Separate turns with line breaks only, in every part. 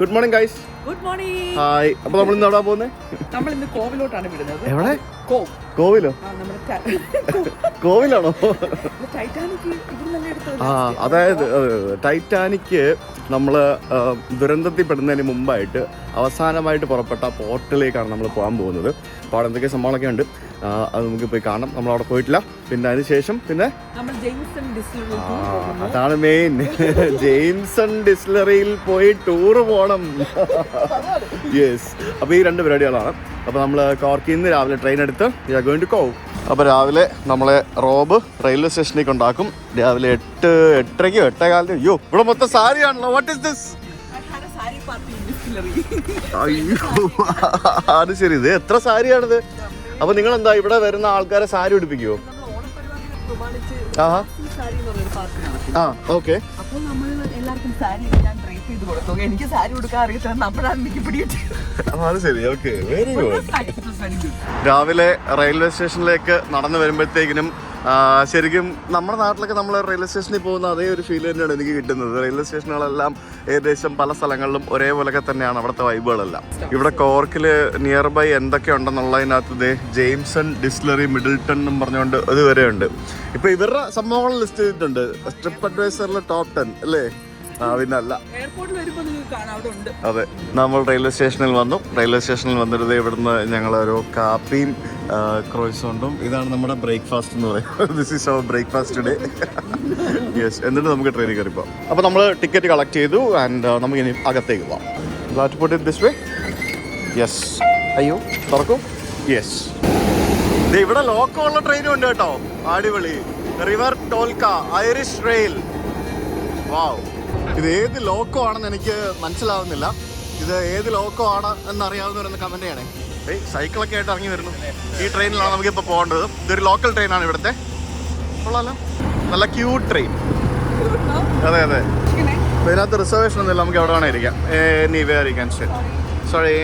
Good morning guys.
Good morning.
Hi. അപ്പോൾ നമ്മൾ ഇന്ന് എവിടെ പോകുന്നത്?
നമ്മൾ ഇന്ന് കോവിലോട്ടാണ് വിടുന്നത്.
എവിടെ?
കോവിലോ?
കോവിലാണോ?
ടൈറ്റാനിക്
അതായത് ടൈറ്റാനിക് നമ്മൾ ദുരന്തത്തിൽ പെടുന്നതിന് മുമ്പായിട്ട് അവസാനമായിട്ട് പുറപ്പെട്ട പോർട്ടിലേക്കാണ് നമ്മൾ പോകാൻ പോകുന്നത്. അപ്പോൾ അവിടെ എന്തൊക്കെ സംഭവങ്ങളൊക്കെ ഉണ്ട്, അത് നമുക്ക് പോയി കാണാം. നമ്മൾ അവിടെ പോയിട്ടില്ല. പിന്നെ അതിന് ശേഷം പിന്നെ അതാണ് മെയിൻ, ജെയിംസൺ ഡിസ്റ്റിലറിയിൽ പോയി ടൂറ് പോകണം. യെസ്. അപ്പോൾ ഈ രണ്ട് പരിപാടികളാണ്. അപ്പോൾ നമ്മൾ കോർക്കിൽ നിന്ന് രാവിലെ ട്രെയിൻ എടുത്ത് we are going to Cobh. അപ്പോൾ രാവിലെ നമ്മളെ റോബ് റെയിൽവേ സ്റ്റേഷനിലേക്ക് ഉണ്ടാക്കും. രാവിലെ 8:30 8:15. അയ്യോ, ഇവിടെ മൊത്തം സാരിയാണല്ലോ. What is this? അയ്യോ, അത് ശരി. ഇത് എത്ര സാരിയാണിത്? അപ്പൊ നിങ്ങൾ എന്താ ഇവിടെ വരുന്ന ആൾക്കാരെ സാരി ഉടുപ്പിക്കുവോ? ഓക്കെ.
എനിക്ക് സാരി കൊടുക്കാൻ അറിയത്തില്ല.
അത് ശരി. Okay, very good. രാവിലെ റെയിൽവേ സ്റ്റേഷനിലേക്ക് നടന്നു വരുമ്പോഴത്തേക്കിനും ശരിക്കും നമ്മുടെ നാട്ടിലൊക്കെ നമ്മൾ റെയിൽവേ സ്റ്റേഷനിൽ പോകുന്ന അതേ ഒരു ഫീൽ തന്നെയാണ് എനിക്ക് കിട്ടുന്നത്. റെയിൽവേ സ്റ്റേഷനുകളെല്ലാം ഏകദേശം പല സ്ഥലങ്ങളിലും ഒരേപോലൊക്കെ തന്നെയാണ് അവിടുത്തെ വൈബുകളെല്ലാം. ഇവിടെ കോർക്കിൽ നിയർ ബൈ എന്തൊക്കെ ഉണ്ടെന്നുള്ളതിനകത്ത് ജെയിംസൺ ഡിസ്റ്റിലറി മിഡിൽട്ടൺ എന്നും പറഞ്ഞുകൊണ്ട് ഇതുവരെ ഉണ്ട്. ഇപ്പൊ ഇവരുടെ സംഭവങ്ങൾ ലിസ്റ്റ് ചെയ്തിട്ടുണ്ട് ട്രിപ്പ് അഡ്വൈസറിലെ ടോപ്പ് 10 അല്ലേ? പിന്നല്ല. അതെ, നമ്മൾ റെയിൽവേ സ്റ്റേഷനിൽ വന്നു. റെയിൽവേ സ്റ്റേഷനിൽ വന്നിരുന്നത് ഇവിടുന്ന് ഞങ്ങളൊരു കാപ്പിയും ക്രോയ്സോണ്ടും. ഇതാണ് നമ്മുടെ ബ്രേക്ക്ഫാസ്റ്റ് എന്ന് പറയുന്നത്. This is our breakfast today. Yes. എന്നിട്ട് നമുക്ക് ട്രെയിനിൽ കയറി പോകാം. അപ്പോൾ നമ്മൾ ടിക്കറ്റ് കളക്ട് ചെയ്തു ആൻഡ് നമുക്ക് ഇനി അകത്തേക്ക് പോകാം. Let put it this way. Yes. അയ്യോ, തുറക്കും. യെസ്. ഇവിടെ ലോക്കോ ഉള്ള ട്രെയിനും ഉണ്ട് കേട്ടോ. അടിപൊളി. River Tolka Irish rail. Wow. ഇത് ഏത് ലോക്കോ ആണെന്ന് എനിക്ക് മനസ്സിലാവുന്നില്ല. ഇത് ഏത് ലോക്കോ ആണ് എന്നറിയാവുന്നവരൊന്ന് കമന്റ് ചെയ്യണേ. സൈക്കിളൊക്കെ ആയിട്ട് ഇറങ്ങി വരുന്നു. ഈ ട്രെയിനിലാണ് നമുക്കിപ്പോൾ പോകേണ്ടത്. ഇതൊരു ലോക്കൽ ട്രെയിനാണ് ഇവിടുത്തെ. കൊള്ളാലോ, നല്ല ക്യൂട്ട് ട്രെയിൻ. അതെ അതെ. ഇതിനകത്ത് റിസർവേഷൻ ഒന്നുമില്ല, നമുക്ക് എവിടെ വേണേ ഇരിക്കാം. Anywhere you can sit. Sorry.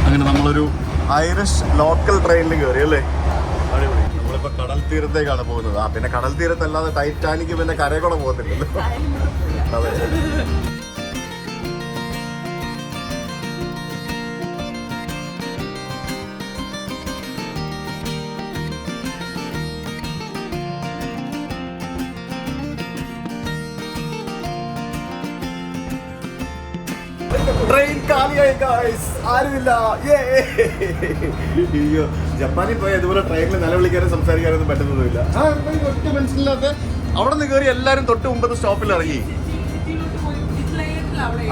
അങ്ങനെ നമ്മളൊരു ഐറിഷ് ലോക്കൽ ട്രെയിനിൽ കയറി അല്ലേ? അടിപൊളി. നമ്മളിപ്പോൾ കടൽ തീരത്തേക്കാണ് പോകുന്നത്. പിന്നെ കടൽ തീരത്തല്ലാതെ ടൈറ്റാനിക് പിന്നെ കരയിൽ കൂടെ പോകത്തില്ലല്ലോ. അതെ. ട്രെയിൻ കാലിയായി ഗൈസ്, ആരുമില്ല. അയ്യോ, ജപ്പാനിൽ പോയി അതുപോലെ ട്രെയിനിൽ നിലവിളിക്കാനും സംസാരിക്കാനൊന്നും പറ്റുന്നതുമില്ല. ഒറ്റ മനസ്സിലാത്ത അവിടെ നിന്ന് കയറി എല്ലാരും തൊട്ട് മുമ്പത്തെ സ്റ്റോപ്പിൽ ഇറങ്ങി.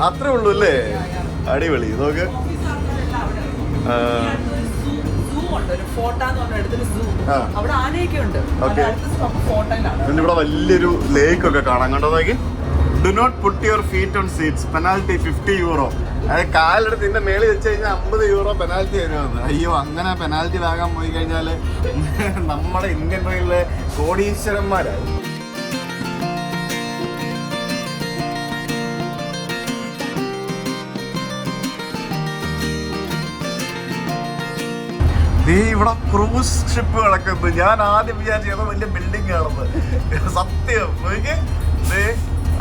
അത്രേ ഉള്ളൂ അല്ലേ? അടിപൊളി. നോക്ക്, പിന്നെ ഇവിടെ വലിയൊരു ലേക്ക് ഒക്കെ കാണാൻ. കണ്ടോ നോക്കി. Do not put your feet on seats, penalty 50 euro. അതായത് കാലെടുത്ത് ഇതിന്റെ മേളിൽ വെച്ച് കഴിഞ്ഞാൽ 50 euro പെനാൽറ്റി വരുമെന്ന്. അയ്യോ, അങ്ങനെ പെനാൽറ്റി വാങ്ങാൻ പോയി കഴിഞ്ഞാൽ നമ്മുടെ ഇന്ത്യൻ റെയിലിലെ കോടീശ്വരന്മാരായി. ഇവിടെ ക്രൂസ് ഷിപ്പുകളൊക്കെ ഉണ്ട്. ഞാൻ ആദ്യം വിചാരിച്ചത് വലിയ ബിൽഡിംഗ് ആണെന്ന്. സത്യം.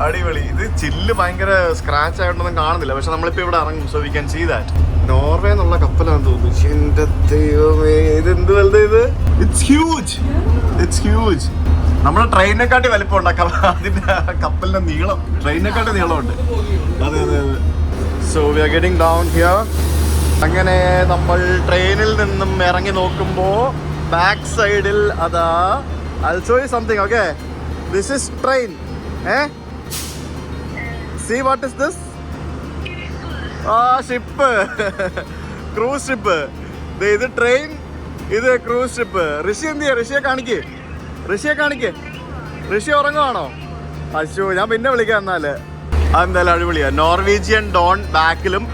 അടിപൊളി. ഇത് ചില്ല് ഭയങ്കര സ്ക്രാച്ച് ആയിട്ടൊന്നും കാണുന്നില്ല, പക്ഷെ നമ്മളിപ്പോ ഇവിടെ ഇറങ്ങും. So we can see that. Norway എന്നുള്ള കപ്പലാണെന്ന് തോന്നുന്നു. എന്റെ ദൈവമേ, ഇത് എന്ത് വലുത് ഇത്. It's huge. It's huge. നമ്മുടെ ട്രെയിനിനെക്കാട്ടി വലിപ്പം ഉണ്ടാക്കാം. അതിന്റെ കപ്പലിന്റെ നീളം ട്രെയിനിനെക്കാട്ടി നീളമുണ്ട്. അതെ അതെ അതെ. So we are getting down here. അങ്ങനെ നമ്മൾ ട്രെയിനിൽ നിന്നും ഇറങ്ങി നോക്കുമ്പോൾ ബാക്ക് സൈഡിൽ അതാ I'll show you something, okay? This is train. See what is this? Ship. Cruise ship. ഇത് ട്രെയിൻ, ഇത് ക്രൂസ് ഷിപ്പ്. ഋഷി എന്ത് ചെയ്യാ? ഋഷിയെ കാണിക്കേ. ഋഷി ഉറങ്ങുവാണോ? അശോ, ഞാൻ പിന്നെ വിളിക്കാം എന്നാല്. അതെന്തായാലും അടിപൊളിയാ. നോർവീജിയൻ ഡോൺ ബാക്കിലും.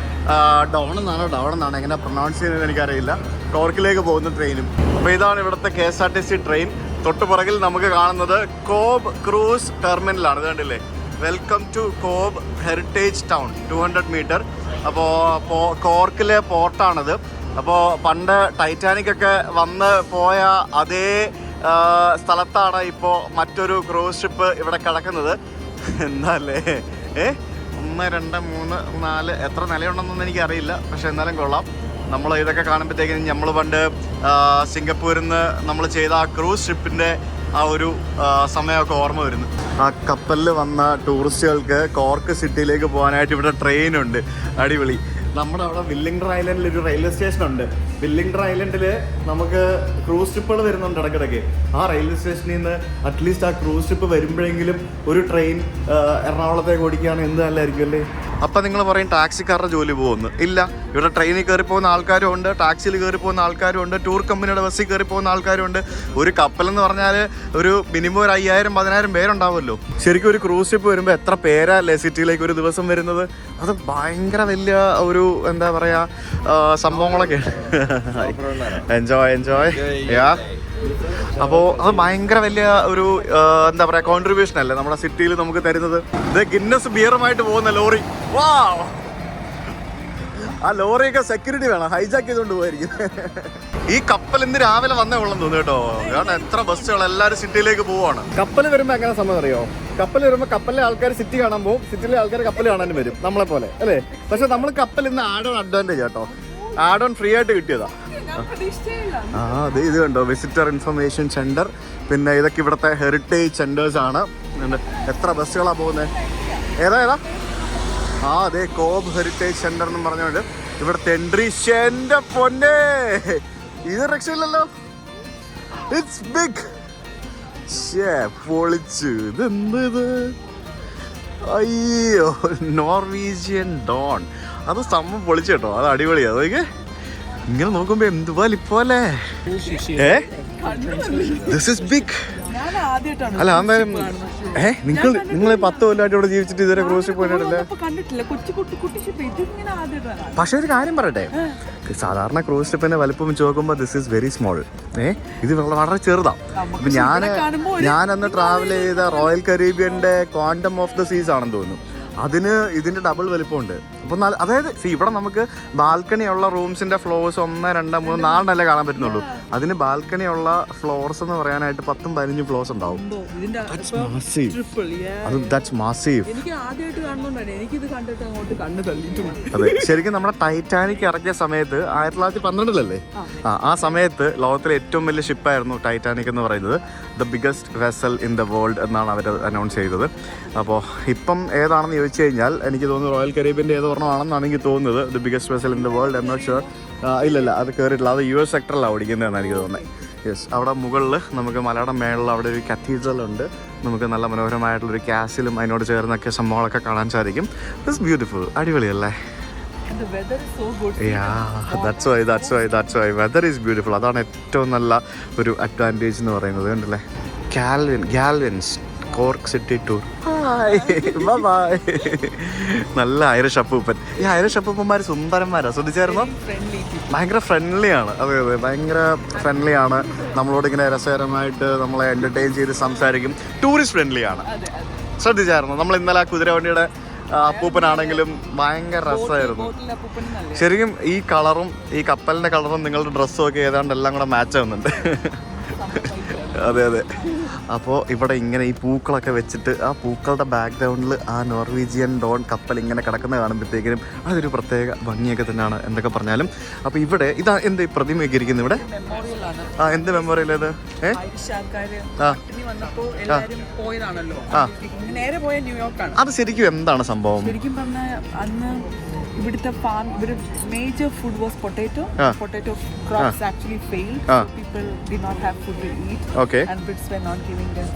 ഡോൺ എന്നാണ് എങ്ങനെ പ്രൊനൗൺസ് ചെയ്യുന്നത് എനിക്കറിയില്ല. കോർക്കിലേക്ക് പോകുന്ന ട്രെയിനും. അപ്പോൾ ഇതാണ് ഇവിടുത്തെ KSRTC ട്രെയിൻ. തൊട്ട് പുറകിൽ നമുക്ക് കാണുന്നത് കോബ് ക്രൂസ് ടെർമിനലാണ്. ഇത് കണ്ടില്ലേ? Welcome to Cobh heritage town, 200 metre. അപ്പോൾ കോർക്കിലെ പോർട്ടാണിത്. അപ്പോൾ പണ്ട് ടൈറ്റാനിക് ഒക്കെ വന്ന് പോയ അതേ സ്ഥലത്താണ് ഇപ്പോൾ മറ്റൊരു ക്രൂസ് ഷിപ്പ് ഇവിടെ കിടക്കുന്നത്. എന്നല്ലേ 1, 2, 3, 4 എത്ര നിലയുണ്ടെന്നൊന്നും എനിക്കറിയില്ല. പക്ഷെ എന്നാലും കൊള്ളാം. നമ്മൾ ഇതൊക്കെ കാണുമ്പോഴത്തേക്കും നമ്മൾ പണ്ട് സിംഗപ്പൂരിൽ നിന്ന് നമ്മൾ ചെയ്ത ആ ക്രൂസ് ഷിപ്പിൻ്റെ ആ ഒരു സമയമൊക്കെ ഓർമ്മ വരുന്നു. ആ കപ്പലിൽ വന്ന ടൂറിസ്റ്റുകൾക്ക് കോർക്ക് സിറ്റിയിലേക്ക് പോകാനായിട്ട് ഇവിടെ ട്രെയിനുണ്ട്. അടിപൊളി. നമ്മുടെ അവിടെ വില്ലിംഗ്ടൺ ഐലൻഡിൽ ഒരു റെയിൽവേ സ്റ്റേഷൻ ഉണ്ട്. വില്ലിംഗ്ടൺ ഐലൻഡിൽ നമുക്ക് ക്രൂസ് ട്രിപ്പുകൾ വരുന്നുണ്ട് ഇടയ്ക്കിടയ്ക്ക്. ആ റെയിൽവേ സ്റ്റേഷനിൽ നിന്ന് അറ്റ്ലീസ്റ്റ് ആ ക്രൂസ് ട്രിപ്പ് വരുമ്പോഴെങ്കിലും ഒരു ട്രെയിൻ എറണാകുളത്തേക്ക് ഓടിക്കുകയാണെങ്കിൽ എന്ത് നല്ലതായിരിക്കും അല്ലേ? അപ്പം നിങ്ങൾ പറയും ടാക്സിക്കാരുടെ ജോലി പോകുന്നു. ഇല്ല, ഇവിടെ ട്രെയിനിൽ കയറി പോകുന്ന ആൾക്കാരും ഉണ്ട്, ടാക്സിയിൽ കയറി പോകുന്ന ആൾക്കാരും ഉണ്ട്, ടൂർ കമ്പനിയുടെ ബസ്സിൽ കയറി പോകുന്ന ആൾക്കാരും ഉണ്ട്. ഒരു കപ്പലെന്ന് പറഞ്ഞാൽ ഒരു മിനിമം ഒരു 5000-10000 പേരുണ്ടാവുമല്ലോ. ശരിക്കും ഒരു ക്രൂസ് ഷിപ്പ് വരുമ്പോൾ എത്ര പേരല്ലേ സിറ്റിയിലേക്ക് ഒരു ദിവസം വരുന്നത്? അത് ഭയങ്കര വലിയ ഒരു എന്താ പറയുക സംഭവങ്ങളൊക്കെ. എൻജോയ് യാ. അപ്പോൾ അത് ഭയങ്കര വലിയ ഒരു എന്താ പറയുക കോൺട്രിബ്യൂഷൻ അല്ലേ നമ്മുടെ സിറ്റിയിൽ നമുക്ക് തരുന്നത്. ഇത് ഗിന്നസ് ബിയറുമായിട്ട് പോകുന്ന ലോറി. വാ, ആ ലോറിയൊക്കെ സെക്യൂരിറ്റി വേണം, ഹൈജാക്ക് ചെയ്തുകൊണ്ട് പോയിരിക്കും. ഈ കപ്പൽ ഇന്ന് രാവിലെ വന്നേ ഉള്ളെന്ന് തോന്നുന്നു കേട്ടോ. കാരണം എത്ര ബസ്സുകൾ എല്ലാവരും സിറ്റിയിലേക്ക് പോവാണ്. കപ്പൽ വരുമ്പോൾ എങ്ങനെ സമയം അറിയോ? കപ്പൽ വരുമ്പോൾ കപ്പലിലെ ആൾക്കാർ സിറ്റി കാണാൻ പോകും, സിറ്റിയിലെ ആൾക്കാർ കപ്പൽ കാണാനും വരും, നമ്മളെ പോലെ അല്ലേ? പക്ഷെ നമ്മൾ കപ്പൽ ഇന്ന് ആഡ് ഓൺ അഡ്വാൻറ്റേജ് കേട്ടോ. ആഡ് ഓൺ ഫ്രീ ആയിട്ട് കിട്ടിയതാ. അതെ, ഇത് കണ്ടോ, വിസിറ്റർ ഇൻഫർമേഷൻ സെന്റർ. പിന്നെ ഇതൊക്കെ ഇവിടുത്തെ ഹെറിറ്റേജ് സെന്റേഴ്സ് ആണ്. എത്ര ബസ്സുകളാണ് പോകുന്നത്? ഏതാ? അതെ, കോബ് ഹെറിറ്റേജ് സെന്റർ എന്നും പറഞ്ഞുകൊണ്ട് ഇവിടുത്തെ എൻട്രി. എന്റെ പൊന്നെ, ഇത് രക്ഷയില്ലല്ലോ. It's big. പൊളിച്ചു. ഇതെന്ത് ഇത്? അയ്യോ, നോർവീജിയൻ ഡോൺ. അത് സംഭവം പൊളിച്ചു കേട്ടോ. അത് അടിപൊളിയാ. അതൊക്കെ ഇങ്ങനെ നോക്കുമ്പോ എന്ത് പോലെ. This is big. അല്ല എന്തായാലും നിങ്ങൾ 10 കൊല്ലമായിട്ട് ഇവിടെ ജീവിച്ചിട്ട് ഇതുവരെ ക്രൂസ് ഷിപ്പ് പോയിട്ടില്ല. പക്ഷെ ഒരു കാര്യം പറയട്ടെ, സാധാരണ ക്രൂസ് ഷിപ്പിന്റെ വലിപ്പം വെച്ച് നോക്കുമ്പോൾ ദിസ് ഈസ് വെരി സ്മോൾ. ഇത് വളരെ ചെറുതാണ്. ഇപ്പൊ ഞാൻ അന്ന് ട്രാവൽ ചെയ്ത റോയൽ കരീബിയന്റെ ക്വാണ്ടം ഓഫ് ദ സീസ് ആണെന്ന് തോന്നുന്നു. അതിന് ഇതിന്റെ ഡബിൾ വലിപ്പമുണ്ട്. അപ്പം അതായത് ഇവിടെ നമുക്ക് ബാൽക്കണിയുള്ള റൂംസിന്റെ ഫ്ലോർസ് 1, 2, 3, 4 അല്ലേ കാണാൻ പറ്റുന്നുള്ളൂ. അതിന് ബാൽക്കണിയുള്ള ഫ്ലോർസ് എന്ന് പറയാനായിട്ട് 10-15 ഫ്ലോർസ് ഉണ്ടാവും. അതെ, ശരിക്കും നമ്മുടെ ടൈറ്റാനിക് ഇറക്കിയ സമയത്ത് 1912 ആ സമയത്ത് ലോകത്തിലെ ഏറ്റവും വലിയ ഷിപ്പായിരുന്നു ടൈറ്റാനിക് എന്ന് പറയുന്നത്. The biggest vessel in the world എന്നാണ് അവർ അനൗൺസ് ചെയ്തത്. അപ്പോൾ ഇപ്പം ഏതാണെന്ന് ചോദിച്ചു കഴിഞ്ഞാൽ എനിക്ക് തോന്നുന്നു റോയൽ കരീബിയൻ്റെ ഏതോ ഒരെണ്ണമാണെന്നാണ് എനിക്ക് തോന്നുന്നത്. The biggest vessel in the world. Am not sure. ഇല്ലല്ല, അത് കയറിയിട്ടില്ല. അത് US സെക്ടറിലാണ് ഓടിക്കുന്നതെന്നാണ് എനിക്ക് തോന്നുന്നത്. യെസ്, അവിടെ മുകളിൽ നമുക്ക് മലയുടെ മേളിൽ അവിടെ ഒരു കത്തീഡ്രൽ ഉണ്ട്. നമുക്ക് നല്ല മനോഹരമായിട്ടുള്ളൊരു കാസിലും അതിനോട് ചേർന്നൊക്കെ സംഭവങ്ങളൊക്കെ കാണാൻ സാധിക്കും. It's beautiful. അടിപൊളിയല്ലേ? That's why weather is beautiful. അതാണ് ഏറ്റവും നല്ല ഒരു അഡ്വാൻറ്റേജ് എന്ന് പറയുന്നത്. കണ്ടല്ലേ, ഗാൽവിൻസ് കോർക്ക് സിറ്റി ടൂർ. ബൈ. നല്ല ഐറിഷ് അപ്പൂപ്പൻ. ഈ ഐറിഷ് അപ്പൂപ്പന്മാർ സുന്ദരന്മാരാ, ശ്രദ്ധിച്ചായിരുന്നോ? ഭയങ്കര ഫ്രണ്ട്ലിയാണ്. അതെ, ഭയങ്കര ഫ്രണ്ട്ലിയാണ്. നമ്മളോട് ഇങ്ങനെ രസകരമായിട്ട് നമ്മളെ എന്റർടൈൻ ചെയ്ത് സംസാരിക്കും. ടൂറിസ്റ്റ് ഫ്രണ്ട്ലിയാണ്. ശ്രദ്ധിച്ചായിരുന്നു? നമ്മൾ ഇന്നലെ ആ കുതിരവണ്ടിയുടെ അപ്പൂപ്പനാണെങ്കിലും ഭയങ്കര രസമായിരുന്നു. ശരിക്കും ഈ കളറും ഈ കപ്പലിന്റെ കളറും നിങ്ങളുടെ ഡ്രസ്സും ഒക്കെ ഏതാണ്ട് എല്ലാം കൂടെ മാച്ച് ആവുന്നുണ്ട്. അതെ. അപ്പോൾ ഇവിടെ ഇങ്ങനെ ഈ പൂക്കളൊക്കെ വെച്ചിട്ട് ആ പൂക്കളുടെ ബാക്ക്ഗ്രൗണ്ടിൽ ആ നോർവീജിയൻ ഡോൺ കപ്പൽ ഇങ്ങനെ കിടക്കുന്ന കാണുമ്പോഴത്തേക്കിനും അതൊരു പ്രത്യേക ഭംഗിയൊക്കെ തന്നെയാണ് എന്തൊക്കെ പറഞ്ഞാലും. അപ്പോൾ ഇവിടെ ഇതാ എന്ത് പ്രതിമയൊക്കെ ഇരിക്കുന്നു ഇവിടെ? എന്ത് മെമ്മോറിയൽ അത്? അത് ശരിക്കും എന്താണ് സംഭവം?
ശരിക്കും പറഞ്ഞാൽ അന്ന് ഇവിടുത്തെ ഫാം, ഇവിടെ major food was potato. Potato crops actually failed. People did not have food to eat. And Brits were not giving them.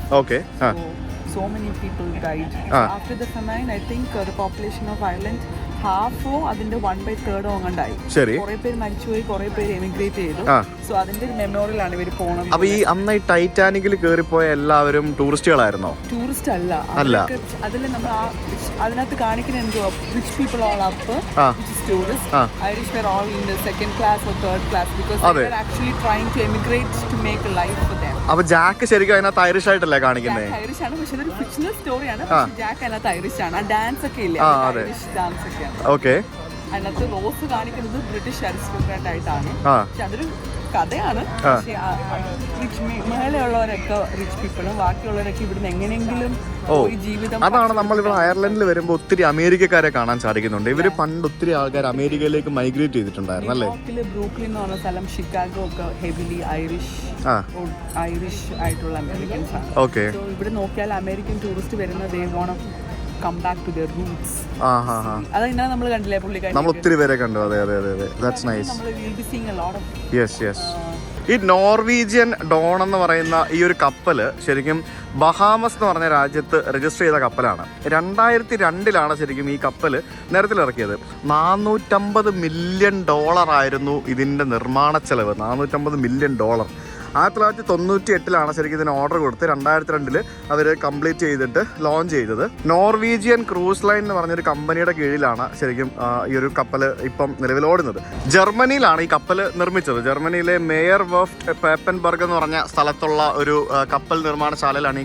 So many people died. After the famine, I think the population of Ireland ഹാഫോ അതിന്റെ 1/3 അങ്ങണ്ടായി. കുറെ പേര് മരിച്ചുപോയി, കുറെ പേര് emigrate ചെയ്തു. So അതിന്റെ മെമ്മോറിയലാണ് ഇവർ പോകണം.
അപ്പൊ ഈ അന്ന് ഈ ടൈറ്റാനിക്കിൽ കയറിപ്പോയ എല്ലാവരും ടൂറിസ്റ്റുകളായിരുന്നു?
ടൂറിസ്റ്റ് അല്ല. അതിൽ നമ്മൾ അതിനകത്ത് കാണിക്കുന്ന എന്തോ rich people all up, tourist. Irish were all in the second class or third class because they are actually trying to emigrate to make a life for them.
അപ്പൊ ജാക്ക് ശരിക്കും അതിനകത്ത് ഐറിഷ് ആയിട്ടല്ലേ കാണിക്കുന്നത്?
ഐറിഷ് ആണ്, പക്ഷെ ഇതൊരു fictional സ്റ്റോറിയാണ്. Jack അതിനകത്ത് ഐറിഷ് ആണ്. ആ ഡാൻസ് ഒക്കെ ഇല്ലേ, ഐറിഷ് ഡാൻസ് ഒക്കെ.
ഓക്കെ.
അതിനകത്ത് റോസ് കാണിക്കുന്നത് ബ്രിട്ടീഷ് അരിസ്റ്റോക്രാറ്റ് ആയിട്ടാണ്. പക്ഷെ അതൊരു കഥയാണ്. പക്ഷേ മേലെയുള്ളവരൊക്കെ റിച്ച് പീപ്പിളും ബാക്കിയുള്ളവരൊക്കെ ഇവിടുന്ന് എങ്ങനെയെങ്കിലും ജീവിതം.
അതാണ് നമ്മളിവിടെ അയർലൻഡിൽ വരുമ്പോൾ ഒത്തിരി അമേരിക്കക്കാരെ കാണാൻ സാധിക്കുന്നുണ്ട്. ഇവര് പണ്ട് ഒത്തിരി ആൾക്കാർ അമേരിക്കയിലേക്ക് മൈഗ്രേറ്റ് ചെയ്തിട്ടുണ്ടായിരുന്നു അല്ലേ?
ബ്രൂക്ലിൻ എന്ന് പറഞ്ഞ സ്ഥലം, ഷിക്കാഗോ ഒക്കെ ഹെവിലി ഐറിഷ് ആയിട്ടുള്ള അമേരിക്കൻസ് ആണ്.
ഓക്കെ.
ഇവിടെ നോക്കിയാൽ അമേരിക്കൻ ടൂറിസ്റ്റ് വരുന്നത് they want to come back to their roots. അത് ഇന്നലെ നമ്മൾ കണ്ടില്ലേ പുള്ളിക്കാരി,
നമ്മൾ ഒത്തിരി പേരെ കണ്ടു. അതെ അതെ അതെ, ദാറ്റ്സ് നൈസ്.
നമ്മൾ will be seeing a lot of.
Yes yes. ഈ നോർവീജിയൻ ഡോൺ എന്ന് പറയുന്ന ഈ ഒരു കപ്പല് ശരിക്കും ബഹാമസ് എന്ന് പറഞ്ഞ രാജ്യത്ത് രജിസ്റ്റർ ചെയ്ത കപ്പലാണ്. 2002 ശരിക്കും ഈ കപ്പൽ നിരത്തിലിറക്കിയത്. $450 മില്യൺ ആയിരുന്നു ഇതിൻ്റെ നിർമ്മാണ ചെലവ്. $450 മില്യൺ. 1998 ശരിക്കും ഇതിന് ഓർഡർ കൊടുത്ത് 2002 അവർ കംപ്ലീറ്റ് ചെയ്തിട്ട് ലോഞ്ച് ചെയ്തത്. നോർവീജിയൻ ക്രൂസ് ലൈൻ എന്ന് പറഞ്ഞൊരു കമ്പനിയുടെ കീഴിലാണ് ശരിക്കും ഈ ഒരു കപ്പൽ ഇപ്പം നിലവിലോടുന്നത്. ജർമ്മനിയിലാണ് ഈ കപ്പൽ നിർമ്മിച്ചത്. ജർമ്മനിയിലെ മേയർ വെർഫ്റ്റ് പേപ്പൻബർഗ് എന്ന് പറഞ്ഞ സ്ഥലത്തുള്ള ഒരു കപ്പൽ നിർമ്മാണശാലയിലാണ്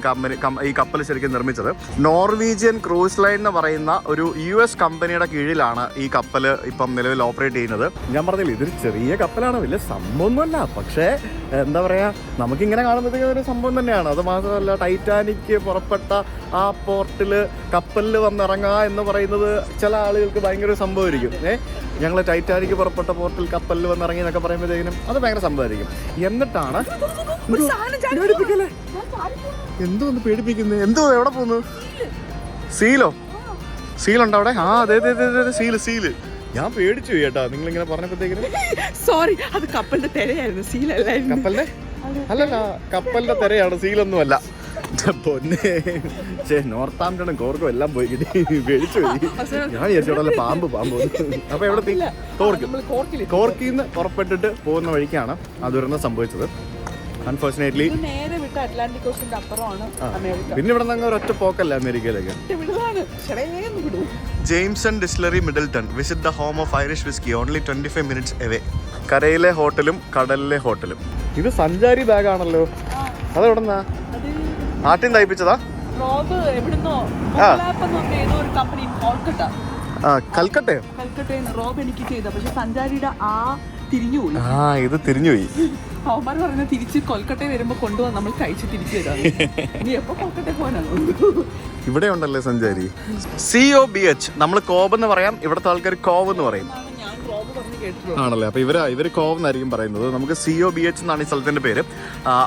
ഈ കപ്പൽ ശരിക്കും നിർമ്മിച്ചത്. നോർവീജിയൻ ക്രൂസ് ലൈൻ എന്ന് പറയുന്ന ഒരു US കമ്പനിയുടെ കീഴിലാണ് ഈ കപ്പൽ ഇപ്പം നിലവിൽ ഓപ്പറേറ്റ് ചെയ്യുന്നത്. ഞാൻ പറഞ്ഞില്ല, ഇതൊരു ചെറിയ കപ്പലാണ്, വലിയ സംഭവമൊന്നുമല്ല. പക്ഷേ എന്താ പറയുക, നമുക്കിങ്ങനെ കാണുമ്പോഴത്തേക്കും ഒരു സംഭവം തന്നെയാണ്. അത് മാത്രമല്ല, ടൈറ്റാനിക് പുറപ്പെട്ട ആ പോർട്ടിൽ കപ്പലിൽ വന്നിറങ്ങുക എന്ന് പറയുന്നത് ചില ആളുകൾക്ക് ഭയങ്കര സംഭവമായിരിക്കും. ഞങ്ങൾ ടൈറ്റാനിക് പുറപ്പെട്ട പോർട്ടിൽ കപ്പലിൽ വന്നിറങ്ങി എന്നൊക്കെ പറയുമ്പോഴത്തേക്കിനും അത് ഭയങ്കര സംഭവമായിരിക്കും. എന്നിട്ടാണ് എന്തോ ഒന്ന് പേടിപ്പിക്കുന്നത്. എന്തോ എവിടെ പോകുന്നു? സീലുണ്ടോ അവിടെ? അതെ അതെ അതെ, സീല്. ഞാൻ പേടിച്ചു കേട്ടാ നിങ്ങളിങ്ങനെ പറഞ്ഞപ്പോഴത്തേക്കിനും.
സോറി, അത് കപ്പലിന്റെ തിരയായിരുന്നു, സീലല്ലായിരുന്നു.
കപ്പലിന്റെ അല്ലല്ല, കപ്പലിന്റെ തിരയാണ്, സീലൊന്നും അല്ല. പൊന്നെ, നോർത്താംപ്ടണും കോർക്കും എല്ലാം പോയി കിട്ടി, പേടിച്ചു പോയി. ഞാൻ വിചാരിച്ചോടല്ല പാമ്പ്. അപ്പൊ എവിടെ കോർക്കിന്ന് പുറപ്പെട്ടിട്ട് പോകുന്ന വഴിക്കാണ് ആ ദുരന്തം സംഭവിച്ചത്. അൺഫോർച്ചുനേറ്റ്ലി പിന്നെ ഇവിടെ നിന്ന് ഒരൊറ്റ പോക്കല്ല അമേരിക്കയിലേക്ക്. Jameson distillery Middleton, visit the home of Irish whisky, only 25 minutes away. കരയിലെ ഹോട്ടലും കടലിലെ ഹോട്ടലും. ഇത് സഞ്ചാരി ബാഗാണല്ലോ. അതെവിടെന്നാ? നാട്ടിൽ തയ്പ്പിച്ചതാ? കൽക്കട്ടയോ?
റോബ് എനിക്ക് ചെയ്ത, പക്ഷെ സഞ്ചാരിയുടെ തിരിഞ്ഞുപോയി.
ഇത് തിരിഞ്ഞുപോയി.
അവന്മാർ പറഞ്ഞ തിരിച്ച് കൊൽക്കട്ടയിൽ വരുമ്പോ കൊണ്ടുപോകാൻ നമ്മൾ കഴിച്ച് തിരിച്ചു തരാം. നീ എപ്പോ കൊൽക്കട്ടയിൽ പോകാനാണ്?
ഇവിടെ ഉണ്ടല്ലേ സഞ്ചാരി. COBH, നമ്മൾ കോബ് എന്ന് പറയാം, ഇവിടുത്തെ ആൾക്കാർ കോവ് എന്ന് പറയും. ആണല്ലേ? അപ്പൊ ഇവര് കോവ് എന്നായിരിക്കും പറയുന്നത്. നമുക്ക് COBH എന്നാണ് ഈ സ്ഥലത്തിന്റെ പേര്.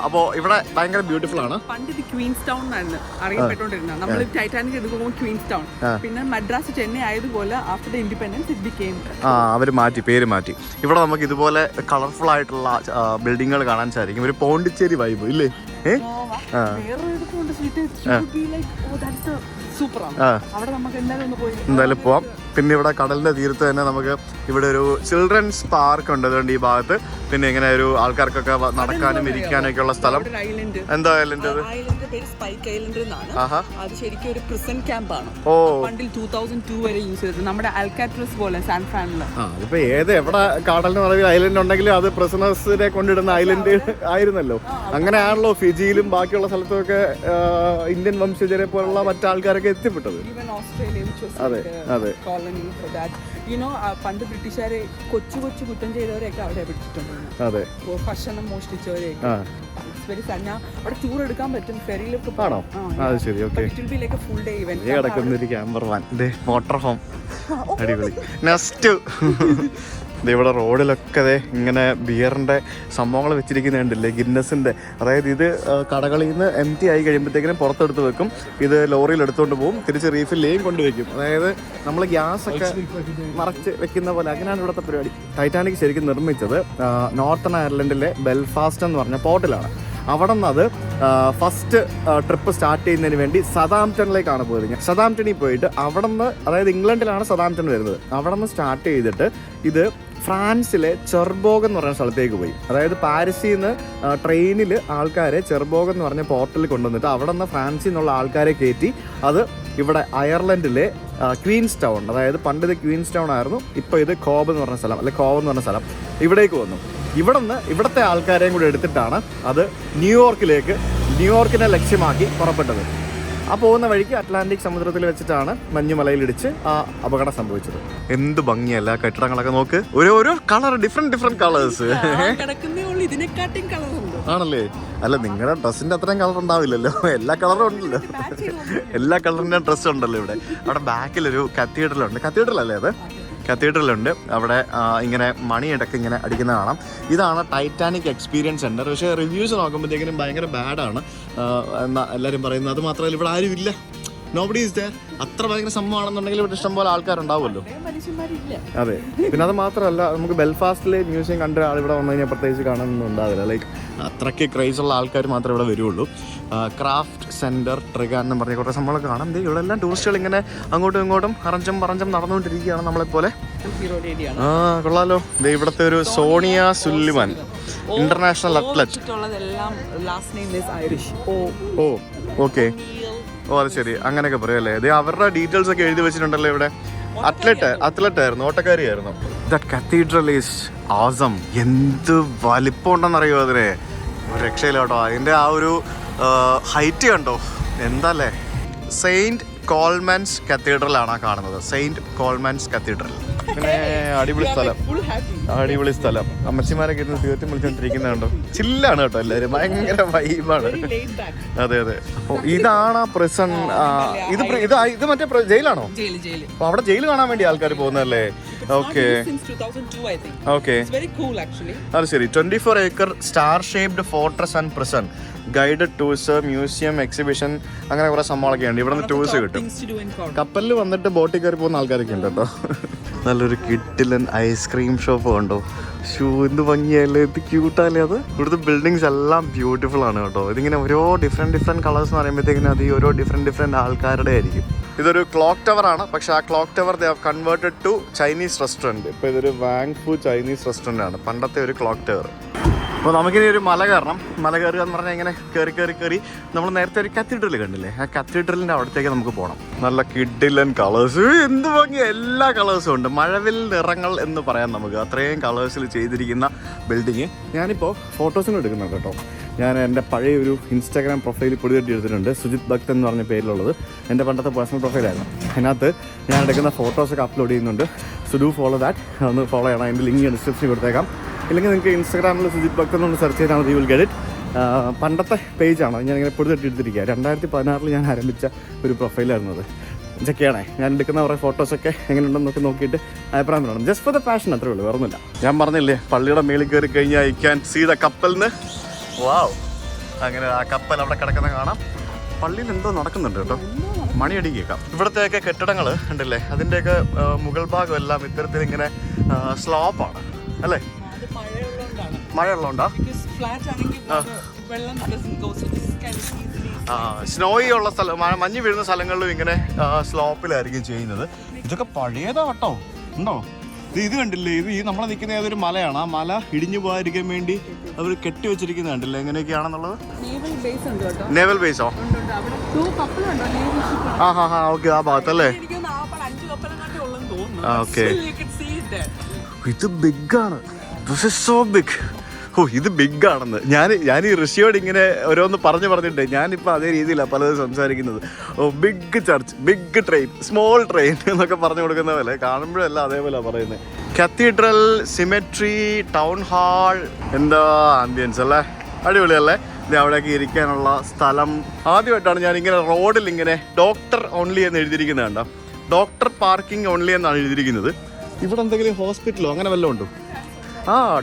അപ്പോൾ ഇവിടെ ഭയങ്കര ബ്യൂട്ടിഫുൾ ആണ്.
പണ്ട് ഇത് ക്വീൻസ് ടൗൺ എന്നാണ് അറിയപ്പെട്ടുകൊണ്ടിരുന്നത്. നമ്മൾ ടൈറ്റാനിക് എടുക്കുമ്പോൾ ക്വീൻസ് ടൗൺ, പിന്നെ മദ്രാസ് ചെന്നൈ ആയതുപോലെ after the independence it became.
അവർ പേര് മാറ്റി. ഇവിടെ നമുക്ക് ഇതുപോലെ കളർഫുൾ ആയിട്ടുള്ള ബിൽഡിങ്ങുകൾ കാണാൻ സാധിക്കും. ഒരു പോണ്ടിച്ചേരി വൈബ് ഇല്ലേ? എന്തായാലും പോവാം. പിന്നെ ഇവിടെ കടലിന്റെ തീരത്ത് തന്നെ നമുക്ക് ഇവിടെ ഒരു ചിൽഡ്രൻസ് പാർക്ക് ഉണ്ട്. അതുകൊണ്ട് ഈ ഭാഗത്ത് പിന്നെ ഇങ്ങനെ ഒരു ആൾക്കാർക്കൊക്കെ നടക്കാനും ഇരിക്കാനൊക്കെ ഉള്ള സ്ഥലം. എന്താ ഐലൻഡ്?
അത് ശരിക്കും ഒരു പ്രിസൺ ക്യാമ്പാണ്. പണ്ടിൽ 2002 വരെ യൂസ് ചെയ്തത്. നമ്മുടെ അൽക്കാട്രസ് പോലെ സാൻ ഫ്രാനില്.
ഇപ്പൊ എവിടെ കടലിന് നടുവിൽ ഐലൻഡ് ഉണ്ടെങ്കിലും അത് പ്രിസണേഴ്സിനെ കൊണ്ടിടുന്ന ഐലൻഡ് ആയിരുന്നല്ലോ. അങ്ങനെയാണല്ലോ ഫിജിയിലും ബാക്കിയുള്ള സ്ഥലത്തൊക്കെ ഇന്ത്യൻ വംശജരെ പോലുള്ള മറ്റാൾക്കാരൊക്കെ എത്തിപ്പെട്ടത്. അതെ അതെ.
പണ്ട് ബ്രിട്ടീഷുകാരെ കൊച്ചു കുറ്റം ചെയ്തവരെയൊക്കെ അവിടെ പിടിച്ചിട്ടുണ്ട്.
അതെ,
ഭക്ഷണം മോഷ്ടിച്ചവരെയൊക്കെ. അവിടെ ടൂർ എടുക്കാൻ പറ്റും ഫെറിയിലൊക്കെ.
ആണോ? അത് ശരി. ഓക്കെ.
ഫുൾ ഡേ ഇവന്റ്
കിടക്കുന്നൊരു ക്യാമ്പർ വാൻ, മോട്ടോർ ഹോം, അടിപൊളി. നെക്സ്റ്റ് ഇവിടെ റോഡിലൊക്കെ ഇങ്ങനെ ബിയറിൻ്റെ സംഭവങ്ങൾ വെച്ചിരിക്കുന്നുണ്ടല്ലേ, ഗിന്നസിൻ്റെ. അതായത് ഇത് കടകളിൽ നിന്ന് എംറ്റി ആയി കഴിയുമ്പോഴത്തേക്കിനും പുറത്തെടുത്ത് വെക്കും. ഇത് ലോറിയിൽ എടുത്തുകൊണ്ട് പോകും, തിരിച്ച് റീഫില്ലേയും കൊണ്ടുവയ്ക്കും. അതായത് നമ്മൾ ഗ്യാസൊക്കെ മറച്ച് വെക്കുന്ന പോലെ, അങ്ങനെയാണ് ഇവിടുത്തെ പരിപാടി. ടൈറ്റാനിക് ശരിക്കും നിർമ്മിച്ചത് നോർത്തേൺ അയർലൻഡിലെ ബെൽഫാസ്റ്റ് എന്ന് പറഞ്ഞ പോർട്ടിലാണ്. അവിടെ നിന്ന് അത് ഫസ്റ്റ് ട്രിപ്പ് സ്റ്റാർട്ട് ചെയ്യുന്നതിന് വേണ്ടി സതാംപ്ടണിലേക്കാണ് പോയത്. സതാംപ്ടണിൽ പോയിട്ട് അവിടെ നിന്ന്, അതായത് ഇംഗ്ലണ്ടിലാണ് സതാംപ്ടൺ വരുന്നത്, അവിടെ നിന്ന് സ്റ്റാർട്ട് ചെയ്തിട്ട് ഇത് ഫ്രാൻസിലെ ചെർബോഗ് എന്ന് പറഞ്ഞ സ്ഥലത്തേക്ക് പോയി. അതായത് പാരീസിൽ നിന്ന് ട്രെയിനിൽ ആൾക്കാരെ ചെർബോഗ് എന്ന് പറഞ്ഞ പോർട്ടിൽ കൊണ്ടുവന്നിട്ട് അവിടെ നിന്ന് ഫ്രാൻസിൽ നിന്നുള്ള ആൾക്കാരെ കയറ്റി അത് ഇവിടെ അയർലൻഡിലെ ക്വീൻസ് ടൗൺ, അതായത് പണ്ട് ഇത് ക്വീൻസ് ടൗൺ ആയിരുന്നു, ഇപ്പോൾ ഇത് കോബ് എന്ന് പറഞ്ഞ സ്ഥലം, അല്ലെങ്കിൽ കോവ് എന്ന് പറഞ്ഞ സ്ഥലം, ഇവിടേക്ക് വന്നു. ഇവിടുത്തെ ആൾക്കാരെയും കൂടി എടുത്തിട്ടാണ് അത് ന്യൂയോർക്കിനെ ലക്ഷ്യമാക്കി പുറപ്പെട്ടത്. ആ പോകുന്ന വഴിക്ക് അറ്റ്ലാന്റിക് സമുദ്രത്തിൽ വെച്ചിട്ടാണ് മഞ്ഞുമലയിലിടിച്ച് ആ അപകടം സംഭവിച്ചത്. എന്ത് ഭംഗിയല്ല കെട്ടിടങ്ങളൊക്കെ നോക്ക്, ഓരോ കളർ, ഡിഫറെന്റ് കളേഴ്സ് ആണല്ലേ. അല്ല, നിങ്ങളുടെ ഡ്രസ്സിന്റെ അത്രയും കളർ ഉണ്ടാവില്ലല്ലോ, എല്ലാ കളറും ഉണ്ടല്ലോ, എല്ലാ കളറിന്റെ ഡ്രസ്സ് ഉണ്ടല്ലോ ഇവിടെ. അവിടെ ബാക്കിലൊരു കത്തീഡ്രൽ അല്ലേ അത്? കത്തീഡ്രലുണ്ട് അവിടെ. ഇങ്ങനെ മണിയിടയ്ക്ക് ഇങ്ങനെ അടിക്കുന്ന കാണാം. ഇതാണ് ടൈറ്റാനിക് എക്സ്പീരിയൻസ് സെൻറ്റർ. പക്ഷേ റിവ്യൂസ് നോക്കുമ്പോഴത്തേക്കിനും ഭയങ്കര ബാഡാണ് എന്നാ എല്ലാവരും പറയുന്നത്. അത് മാത്രമല്ല ഇവിടെ ആരും ഇല്ല, നോബഡി ഈസ് ദേർ. അത്ര ഭയങ്കര സംഭവമാണെന്നുണ്ടെങ്കിൽ ഇവിടെ ഇഷ്ടംപോലെ ആൾക്കാരുണ്ടാവുമല്ലോ. അതെ, പിന്നെ അത് മാത്രമല്ല, നമുക്ക് ബെൽഫാസ്റ്റിലെ മ്യൂസിയം കണ്ട ആൾ ഇവിടെ വന്നു കഴിഞ്ഞാൽ പ്രത്യേകിച്ച് കാണാനൊന്നും ഉണ്ടാവില്ല. ലൈക്ക് അത്രയ്ക്ക് ക്രൈസുള്ള ആൾക്കാർ മാത്രമേ ഇവിടെ വരുള്ളൂ. ക്രാഫ്റ്റ് സെൻറ്റർ ട്രിഗാൻ എന്ന് പറഞ്ഞ കുറേ സംഭവങ്ങളൊക്കെ കാണാം. ഇവിടെ എല്ലാം ടൂറിസ്റ്റുകൾ ഇങ്ങനെ അങ്ങോട്ടും ഇങ്ങോട്ടും പറഞ്ചം നടന്നുകൊണ്ടിരിക്കുകയാണ് നമ്മളെപ്പോലെ. കൊള്ളാലോ. ഇവിടുത്തെ ഒരു സോണിയ സുല്ലിവൻ ഇന്റർനാഷണൽ അത്ലറ്റ്. ഓക്കെ, അത് ശരി, അങ്ങനെയൊക്കെ പറയല്ലേ. ഇത് അവരുടെ ഡീറ്റെയിൽസ് ഒക്കെ എഴുതി വെച്ചിട്ടുണ്ടല്ലോ ഇവിടെ. അത്ലറ്റ് ആയിരുന്നു, ഓട്ടക്കാരിയായിരുന്നു. That cathedral is awesome. എന്ത് വലിപ്പം ഉണ്ടെന്നറിയോ അതിന്, ഒരു രക്ഷയില്ല കേട്ടോ. അതിൻ്റെ ആ ഒരു ഹൈറ്റ് കണ്ടോ, എന്താല്ലേ. സെയിൻറ്റ് കോൾമൻസ് കത്തീഡ്രലാണ് കാണുന്നത്. Saint Colman's cathedral. പിന്നെ അടിപൊളി സ്ഥലം. അമ്മച്ചിമാരൊക്കെ ഇരുന്ന് തീർത്തി വിളിച്ചോണ്ടിരിക്കുന്നുണ്ടോ. ചില്ലാണ് കേട്ടോ എല്ലാവരും, ഭയങ്കര വൈബാണ്. അതെ. അപ്പോൾ ഇതാണ് പ്രിസൺ. ഇത് മറ്റേ ജയിലാണോ? അപ്പൊ അവിടെ ജയിൽ കാണാൻ വേണ്ടി ആൾക്കാർ പോകുന്നല്ലേ? ഓക്കെ. അത് ശരി. 24 acre star shaped fortress and prison, guided tours, museum, exhibition, അങ്ങനെ കുറെ സംഭവങ്ങളൊക്കെ ഉണ്ട്. ഇവിടെ നിന്ന് ടൂർസ് കിട്ടും. കപ്പലിൽ വന്നിട്ട് ബോട്ടിൽ കയറി പോകുന്ന ആൾക്കാരൊക്കെ ഉണ്ട് കേട്ടോ. നല്ലൊരു കിഡിലൻ ഐസ്ക്രീം ഷോപ്പ് കണ്ടോ. എന്ത് ഭംഗിയല്ലേ, ഇത് ക്യൂട്ടല്ലേ അത്. ഇവിടുത്തെ ബിൽഡിങ്സ് എല്ലാം ബ്യൂട്ടിഫുൾ ആണ് കേട്ടോ. ഇതിങ്ങനെ ഓരോ ഡിഫറെൻറ്റ് കളേഴ്സ് എന്ന് പറയുമ്പോഴത്തേക്കിനും അത് ഈ ഓരോ ഡിഫറെൻറ്റ് ആൾക്കാരുടെ ആയിരിക്കും. ഇതൊരു ക്ലോക്ക് ടവർ ആണ്. പക്ഷേ ആ clock tower they have converted to Chinese restaurant. ഇപ്പോൾ ഇതൊരു വാങ്ഫു ചൈനീസ് റെസ്റ്റോറൻ്റ് ആണ്, പണ്ടത്തെ ഒരു ക്ലോക്ക് ടവർ. അപ്പോൾ നമുക്കിനി ഒരു മല കയറണം. മല കയറുക എന്ന് പറഞ്ഞാൽ ഇങ്ങനെ കയറി നമ്മൾ നേരത്തെ ഒരു കത്തീഡ്രൽ കണ്ടില്ലേ, ആ കത്തീഡ്രലിൻ്റെ അവിടത്തേക്ക് നമുക്ക് പോകണം. നല്ല കിഡിലൻ കളേഴ്സ്, എന്ത് ഭംഗി, എല്ലാ കളേഴ്സും ഉണ്ട്. മഴവിൽ നിറങ്ങൾ എന്ന് പറയാം നമുക്ക്, അത്രയും കളേഴ്സിൽ ചെയ്തിരിക്കുന്ന ബിൽഡിങ്. ഞാനിപ്പോൾ ഫോട്ടോസിന് എടുക്കുന്നുണ്ട് കേട്ടോ. ഞാൻ എൻ്റെ പഴയ ഒരു ഇൻസ്റ്റാഗ്രാം പ്രൊഫൈൽ പുതിയതായിട്ട് എടുത്തിട്ടുണ്ട്, സുജിത് ഭക്തൻ എന്ന് പറഞ്ഞ പേരിലുള്ളത്. എൻ്റെ പണ്ടത്തെ പേഴ്സണൽ പ്രൊഫൈലായിരുന്നു. അതിനകത്ത് ഞാൻ എടുക്കുന്ന ഫോട്ടോസൊക്കെ അപ്ലോഡ് ചെയ്യുന്നുണ്ട്. സോ ഡു ഫോളോ ദാറ്റ്, ഒന്ന് ഫോളോ ചെയ്യണം. അതിൻ്റെ ലിങ്ക് ഡിസ്ക്രിപ്ഷനിൽ കൊടുത്തേക്കാം. ഇല്ലെങ്കിൽ നിങ്ങൾക്ക് ഇൻസ്റ്റാഗ്രാമിൽ സുജിത് ഭക്തൻ എന്ന് സെർച്ച് ചെയ്താൽ മതി, യു വിൽ ഗെറ്റ് ഇറ്റ്. പണ്ടത്തെ പേജാണ്, ഞാനിങ്ങനെ പുതിയതായിട്ട് എടുത്തിരിക്കുക. 2016 ഞാൻ ആരംഭിച്ച ഒരു പ്രൊഫൈലായിരുന്നു അത്. ചെക്ക് ചെയ്യണേ. ഞാൻ എടുക്കുന്ന കുറേ ഫോട്ടോസൊക്കെ എങ്ങനെയുണ്ടെന്നൊക്കെ നോക്കിയിട്ട് അഭിപ്രായം പറയണം. ജസ്റ്റ് ഫോർ ദ പാഷൻ, അത്രേ ഉള്ളൂ, വേറൊന്നുമില്ല. ഞാൻ പറഞ്ഞില്ലേ, പള്ളിയുടെ മേളിൽ കയറി കഴിഞ്ഞാൽ ഐ ക്യാൻ സീ ദ കപ്പലിന്. വാവ്, അങ്ങനെ ആ കപ്പൽ അവിടെ കിടക്കുന്ന കാണാം. പള്ളിയിൽ എന്തോ നടക്കുന്നുണ്ട് കേട്ടോ, മണിയടി കേൾക്കാം. ഇവിടത്തെയൊക്കെ കെട്ടിടങ്ങൾ ഉണ്ടല്ലേ, അതിൻ്റെയൊക്കെ മുകൾ ഭാഗം എല്ലാം ഇത്തരത്തിൽ ഇങ്ങനെ സ്ലോപ്പാണ് അല്ലേ? മഴയുള്ളതുകൊണ്ടാ? സ്നോയി ഉള്ള സ്ഥലം, മഞ്ഞ് വീഴുന്ന സ്ഥലങ്ങളിലും ഇങ്ങനെ സ്ലോപ്പിലായിരിക്കും ചെയ്യുന്നത്. ഇതൊക്കെ പഴയതാ കേട്ടോ, ഉണ്ടോ? ഇത് കണ്ടില്ലേ, ഇത് ഈ നമ്മൾ നിൽക്കുന്ന ഏതൊരു മലയാണ്. ആ മല ഇടിഞ്ഞു പോകാതിരിക്കാൻ വേണ്ടി അവർ കെട്ടി വെച്ചിരിക്കുന്നത് കണ്ടില്ലേ, എങ്ങനെയൊക്കെയാണെന്നുള്ളത്. നേവൽ ബേസോ? ഓക്കെ, ആ ഭാഗത്തല്ലേ? ഓക്കെ, ഇത് ബിഗാണ്. This is so big. ഇത് ബിഗ് ആണെന്ന് ഞാൻ ഈ ഋഷിയോട് ഇങ്ങനെ ഓരോന്ന് പറഞ്ഞിട്ട് ഞാനിപ്പോൾ അതേ രീതിയിലാണ് പലതും സംസാരിക്കുന്നത്. Big church, big train, small train എന്നൊക്കെ പറഞ്ഞു കൊടുക്കുന്ന പോലെ കാണുമ്പോഴല്ല അതേപോലെ പറയുന്നത്. കത്തീഡ്രൽ, സിമെട്രി, ടൗൺ ഹാൾ, എന്താ ആംബിയൻസ് അല്ലേ, അടിപൊളിയല്ലേ? ഇത് അവിടേക്ക് ഇരിക്കാനുള്ള സ്ഥലം. ആദ്യമായിട്ടാണ് ഞാൻ ഇങ്ങനെ റോഡിൽ ഇങ്ങനെ ഡോക്ടർ ഓൺലി എന്ന് എഴുതിയിരിക്കുന്നത് കണ്ടോ. ഡോക്ടർ പാർക്കിംഗ് ഓൺലി എന്നാണ് എഴുതിയിരിക്കുന്നത്. ഇവിടെ എന്തെങ്കിലും ഹോസ്പിറ്റലോ അങ്ങനെ വല്ലതും ഉണ്ടോ?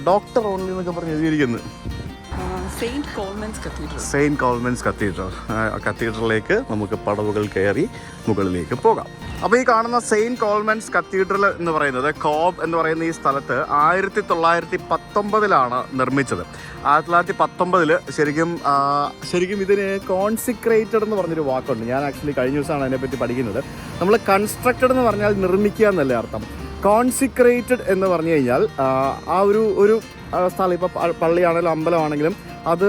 ഡോക്ടർ ഓൺലി എന്നൊക്കെ പറഞ്ഞ് എഴുതിയിരിക്കുന്നത്. Saint Colman's cathedral. കത്തീഡ്രലിലേക്ക് നമുക്ക് പടവുകൾ കയറി മുകളിലേക്ക് പോകാം. അപ്പോൾ ഈ കാണുന്ന സെയിൻറ്റ് കോൾമൻസ് കത്തീഡ്രൽ എന്ന് പറയുന്നത്, കോബ് എന്ന് പറയുന്ന ഈ സ്ഥലത്ത് 1919 നിർമ്മിച്ചത്. 1919 ശരിക്കും ഇതിന് കോൺസിക്രേറ്റഡ് എന്ന് പറഞ്ഞൊരു വാക്കുണ്ട്. ഞാൻ ആക്ച്വലി കഴിഞ്ഞ ദിവസമാണ് അതിനെപ്പറ്റി പഠിക്കുന്നത്. നമ്മൾ കൺസ്ട്രക്റ്റഡ് എന്ന് പറഞ്ഞാൽ നിർമ്മിക്കുക എന്നല്ലേ അർത്ഥം. കോൺസിക്രേറ്റഡ് എന്ന് പറഞ്ഞു കഴിഞ്ഞാൽ ആ ഒരു സ്ഥലം, ഇപ്പോൾ പള്ളിയാണെങ്കിലും അമ്പലമാണെങ്കിലും അത്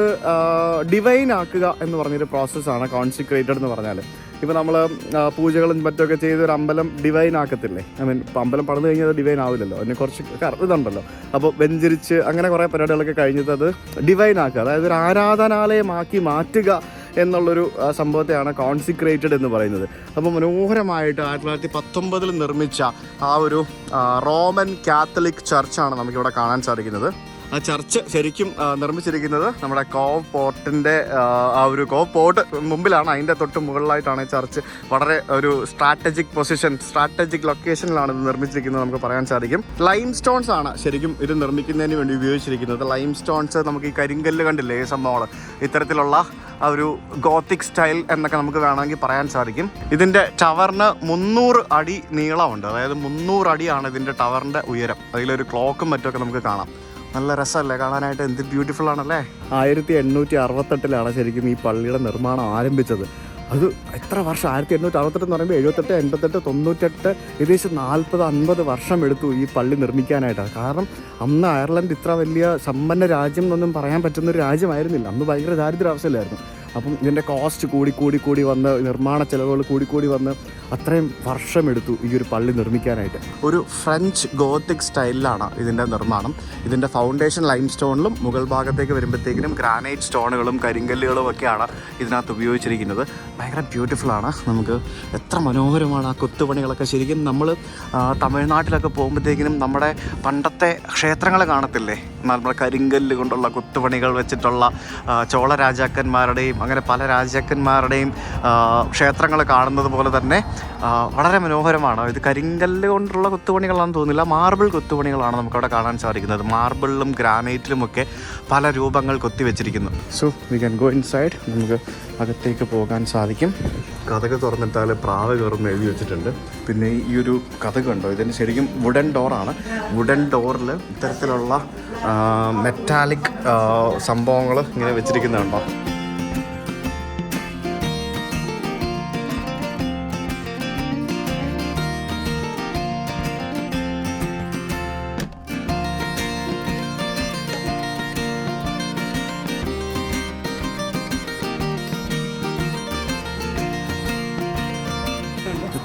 ഡിവൈൻ ആക്കുക എന്ന് പറഞ്ഞൊരു പ്രോസസ്സാണ് കോൺസിക്രേറ്റഡ് എന്ന് പറഞ്ഞാൽ. ഇപ്പോൾ നമ്മൾ പൂജകളും മറ്റൊക്കെ ചെയ്തൊരു അമ്പലം ഡിവൈൻ ആക്കത്തില്ലേ? ഇപ്പോൾ അമ്പലം പണിത് കഴിഞ്ഞാൽ അത് ഡിവൈൻ ആവില്ലല്ലോ, അതിന് കുറച്ച് ഇതുണ്ടല്ലോ. അപ്പോൾ വെഞ്ചരിച്ച് അങ്ങനെ കുറേ പരിപാടികളൊക്കെ കഴിഞ്ഞിട്ട് അത് ഡിവൈൻ ആക്കുക, അതായത് ഒരു ആരാധനാലയമാക്കി മാറ്റുക എന്നുള്ളൊരു സംഭവത്തെയാണ് കോൺസിക്രേറ്റഡ് എന്ന് പറയുന്നത്. അപ്പോൾ മനോഹരമായിട്ട് 1919 നിർമ്മിച്ച ആ ഒരു റോമൻ കാത്തലിക് ചർച്ചാണ് നമുക്കിവിടെ കാണാൻ സാധിക്കുന്നത്. ആ ചർച്ച് ശരിക്കും നിർമ്മിച്ചിരിക്കുന്നത് നമ്മുടെ കോവ് പോർട്ടിൻ്റെ ആ ഒരു കോവ് പോർട്ട് മുമ്പിലാണ്. അതിൻ്റെ തൊട്ട് മുകളിലായിട്ടാണ് ഈ ചർച്ച്. വളരെ ഒരു സ്ട്രാറ്റജിക് ലൊക്കേഷനിലാണ് ഇത് നിർമ്മിച്ചിരിക്കുന്നത് നമുക്ക് പറയാൻ സാധിക്കും. ലൈം സ്റ്റോൺസ് ആണ് ശരിക്കും ഇത് നിർമ്മിക്കുന്നതിന് വേണ്ടി ഉപയോഗിച്ചിരിക്കുന്നത്. ലൈം സ്റ്റോൺസ് നമുക്ക് ഈ കരിങ്കല്ല് കണ്ടില്ലേ ഈ സംഭവങ്ങൾ, ഇത്തരത്തിലുള്ള ആ ഒരു ഗോത്തിക് സ്റ്റൈൽ എന്നൊക്കെ നമുക്ക് വേണമെങ്കിൽ പറയാൻ സാധിക്കും. ഇതിൻ്റെ ടവറിന് 300 അടി നീളമുണ്ട്. അതായത് 300 അടിയാണ് ഇതിൻ്റെ ടവറിൻ്റെ ഉയരം. അതിലൊരു ക്ലോക്കും മറ്റുമൊക്കെ നമുക്ക് കാണാം. നല്ല രസമല്ലേ കാണാനായിട്ട്? എന്ത് ബ്യൂട്ടിഫുൾ ആണല്ലേ. 1868 ശരിക്കും ഈ പള്ളിയുടെ നിർമ്മാണം ആരംഭിച്ചത്. അത് എത്ര വർഷം? 1868 എന്ന് പറയുമ്പോൾ 78, 88, 98 ഏകദേശം 40-50 വർഷം എടുത്തു ഈ പള്ളി നിർമ്മിക്കാനായിട്ടാണ്. കാരണം അന്ന് അയർലൻഡ് ഇത്ര വലിയ സമ്പന്ന രാജ്യം എന്നൊന്നും പറയാൻ പറ്റുന്നൊരു രാജ്യമായിരുന്നില്ല. അന്ന് ഭയങ്കര ദാരിദ്ര്യാവസ്ഥയിലായിരുന്നു. അപ്പം ഇതിൻ്റെ കോസ്റ്റ് കൂടി വന്ന്, നിർമ്മാണ ചെലവുകൾ കൂടി വന്ന് അത്രയും വർഷമെടുത്തു ഈ ഒരു പള്ളി നിർമ്മിക്കാനായിട്ട്. ഒരു ഫ്രഞ്ച് ഗോത്തിക് സ്റ്റൈലിലാണ് ഇതിൻ്റെ നിർമ്മാണം. ഇതിൻ്റെ ഫൗണ്ടേഷൻ ലൈം സ്റ്റോണിലും മുകൾ ഭാഗത്തേക്ക് വരുമ്പോഴത്തേക്കിനും ഗ്രാനൈറ്റ് സ്റ്റോണുകളും കരിങ്കല്ലുകളും ഒക്കെയാണ് ഇതിനകത്ത് ഉപയോഗിച്ചിരിക്കുന്നത്. ഭയങ്കര ബ്യൂട്ടിഫുള്ളാണ്. നമുക്ക് എത്ര മനോഹരമാണ് ആ കൊത്തുപണികളൊക്കെ. ശരിക്കും നമ്മൾ തമിഴ്നാട്ടിലൊക്കെ പോകുമ്പോഴത്തേക്കിനും നമ്മുടെ പണ്ടത്തെ ക്ഷേത്രങ്ങൾ കാണത്തില്ലേ, നമ്മുടെ കരിങ്കല്ല് കൊണ്ടുള്ള കൊത്തുപണികൾ വെച്ചിട്ടുള്ള ചോള രാജാക്കന്മാരുടെയും അങ്ങനെ പല രാജാക്കന്മാരുടെയും ക്ഷേത്രങ്ങൾ കാണുന്നത് പോലെ തന്നെ വളരെ മനോഹരമാണ്. ഇത് കരിങ്കല്ല് കൊണ്ടുള്ള കൊത്തുപണികളാണെന്ന് തോന്നുന്നില്ല, മാർബിൾ കൊത്തുപണികളാണ് നമുക്കവിടെ കാണാൻ സാധിക്കുന്നത്. മാർബിളിലും ഗ്രാനൈറ്റിലുമൊക്കെ പല രൂപങ്ങൾ കൊത്തിവെച്ചിരിക്കുന്നു. So we can go inside. നമുക്ക് അകത്തേക്ക് പോകാൻ സാധിക്കും. കഥക് തുറന്നിട്ടാൽ പ്രാവ് കയറുമെന്ന് എഴുതി വെച്ചിട്ടുണ്ട്. പിന്നെ ഈ ഒരു കഥക് കണ്ടോ, ഇതിന് ശരിക്കും വുഡൻ ഡോറാണ്. വുഡൻ ഡോറിൽ ഇത്തരത്തിലുള്ള മെറ്റാലിക് സംഭവങ്ങൾ ഇങ്ങനെ വെച്ചിരിക്കുന്നുണ്ടോ.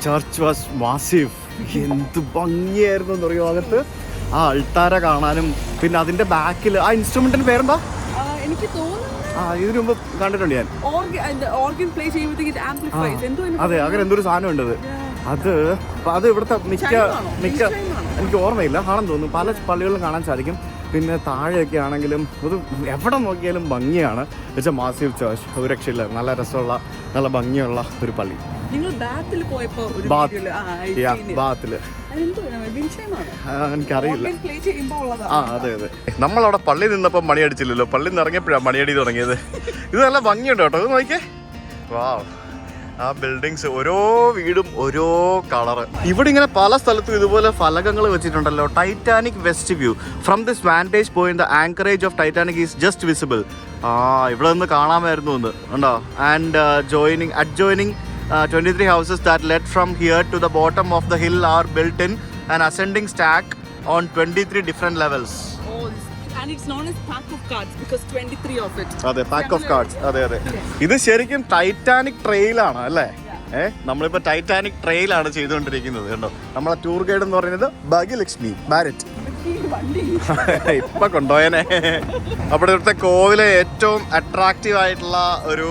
Church was massive. എന്ത് ഭംഗിയായിരുന്നു എന്ന് പറയുമോ അകത്ത്. ആ അൾത്താര കാണാനും പിന്നെ അതിൻ്റെ ബാക്കിൽ ആ ഇൻസ്ട്രുമെന്റിന് പേരെന്താ
എനിക്ക് തോന്നുന്നു,
ഇതിനു മുമ്പ് കണ്ടിട്ടുണ്ട് ഞാൻ. അതെ, അങ്ങനെ എന്തൊരു സാധനം ഉണ്ട് അത് ഇവിടുത്തെ മിക്ക എനിക്ക് ഓർമ്മയില്ല, ആണെന്ന് തോന്നുന്നു. പല പള്ളികളിലും കാണാൻ സാധിക്കും. പിന്നെ താഴെയൊക്കെ ആണെങ്കിലും അത് എവിടെ നോക്കിയാലും ഭംഗിയാണ്. വെച്ചാൽ മാസീവ് ചർച്ച്, ഒരു രക്ഷയില്ല. നല്ല രസമുള്ള നല്ല ഭംഗിയുള്ള ഒരു പള്ളി. ബാത്തില് എനിക്കറിയില്ല. അതെ നമ്മളവിടെ പള്ളി നിന്നപ്പോൾ മണി അടിച്ചില്ലല്ലോ, പള്ളി നിന്ന് ഇറങ്ങിയപ്പോഴാണ് മണിയടി തുടങ്ങിയത്. ഇത് നല്ല ഭംഗിയുണ്ട് കേട്ടോ, ഇത് നോക്കിയേ. വാവ്, ആ ബിൽഡിങ്സ്, ഓരോ വീടും ഓരോ കളറ്. ഇവിടെ ഇങ്ങനെ പല സ്ഥലത്തും ഇതുപോലെ ഫലകങ്ങൾ വെച്ചിട്ടുണ്ടല്ലോ. Titanic west view from this vantage point, the anchorage of Titanic is just visible. ഇവിടെ നിന്ന് കാണാമായിരുന്നു എന്ന് ഉണ്ടോ. And adjoining 23 houses that led from here to the bottom of the hill are built in an ascending stack on 23 different levels.
And it's known as pack of cards because 23 of it.
അതെ, pack of cards. അതെ. ഇത് ശരിക്കും Titanic ട്രെയിലാണ് അല്ലേ? നമ്മളിപ്പോൾ Titanic ട്രെയിലാണ് ചെയ്തുകൊണ്ടിരിക്കുന്നത് കേട്ടോ. നമ്മളെ tour guide എന്ന് പറയുന്നത് ഭാഗ്യലക്ഷ്മി ബാരറ്റ്. ഇപ്പൊ കൊണ്ടുപോയനെ. അപ്പോൾ ഇവിടുത്തെ കോവിലെ ഏറ്റവും അട്രാക്റ്റീവ് ആയിട്ടുള്ള ഒരു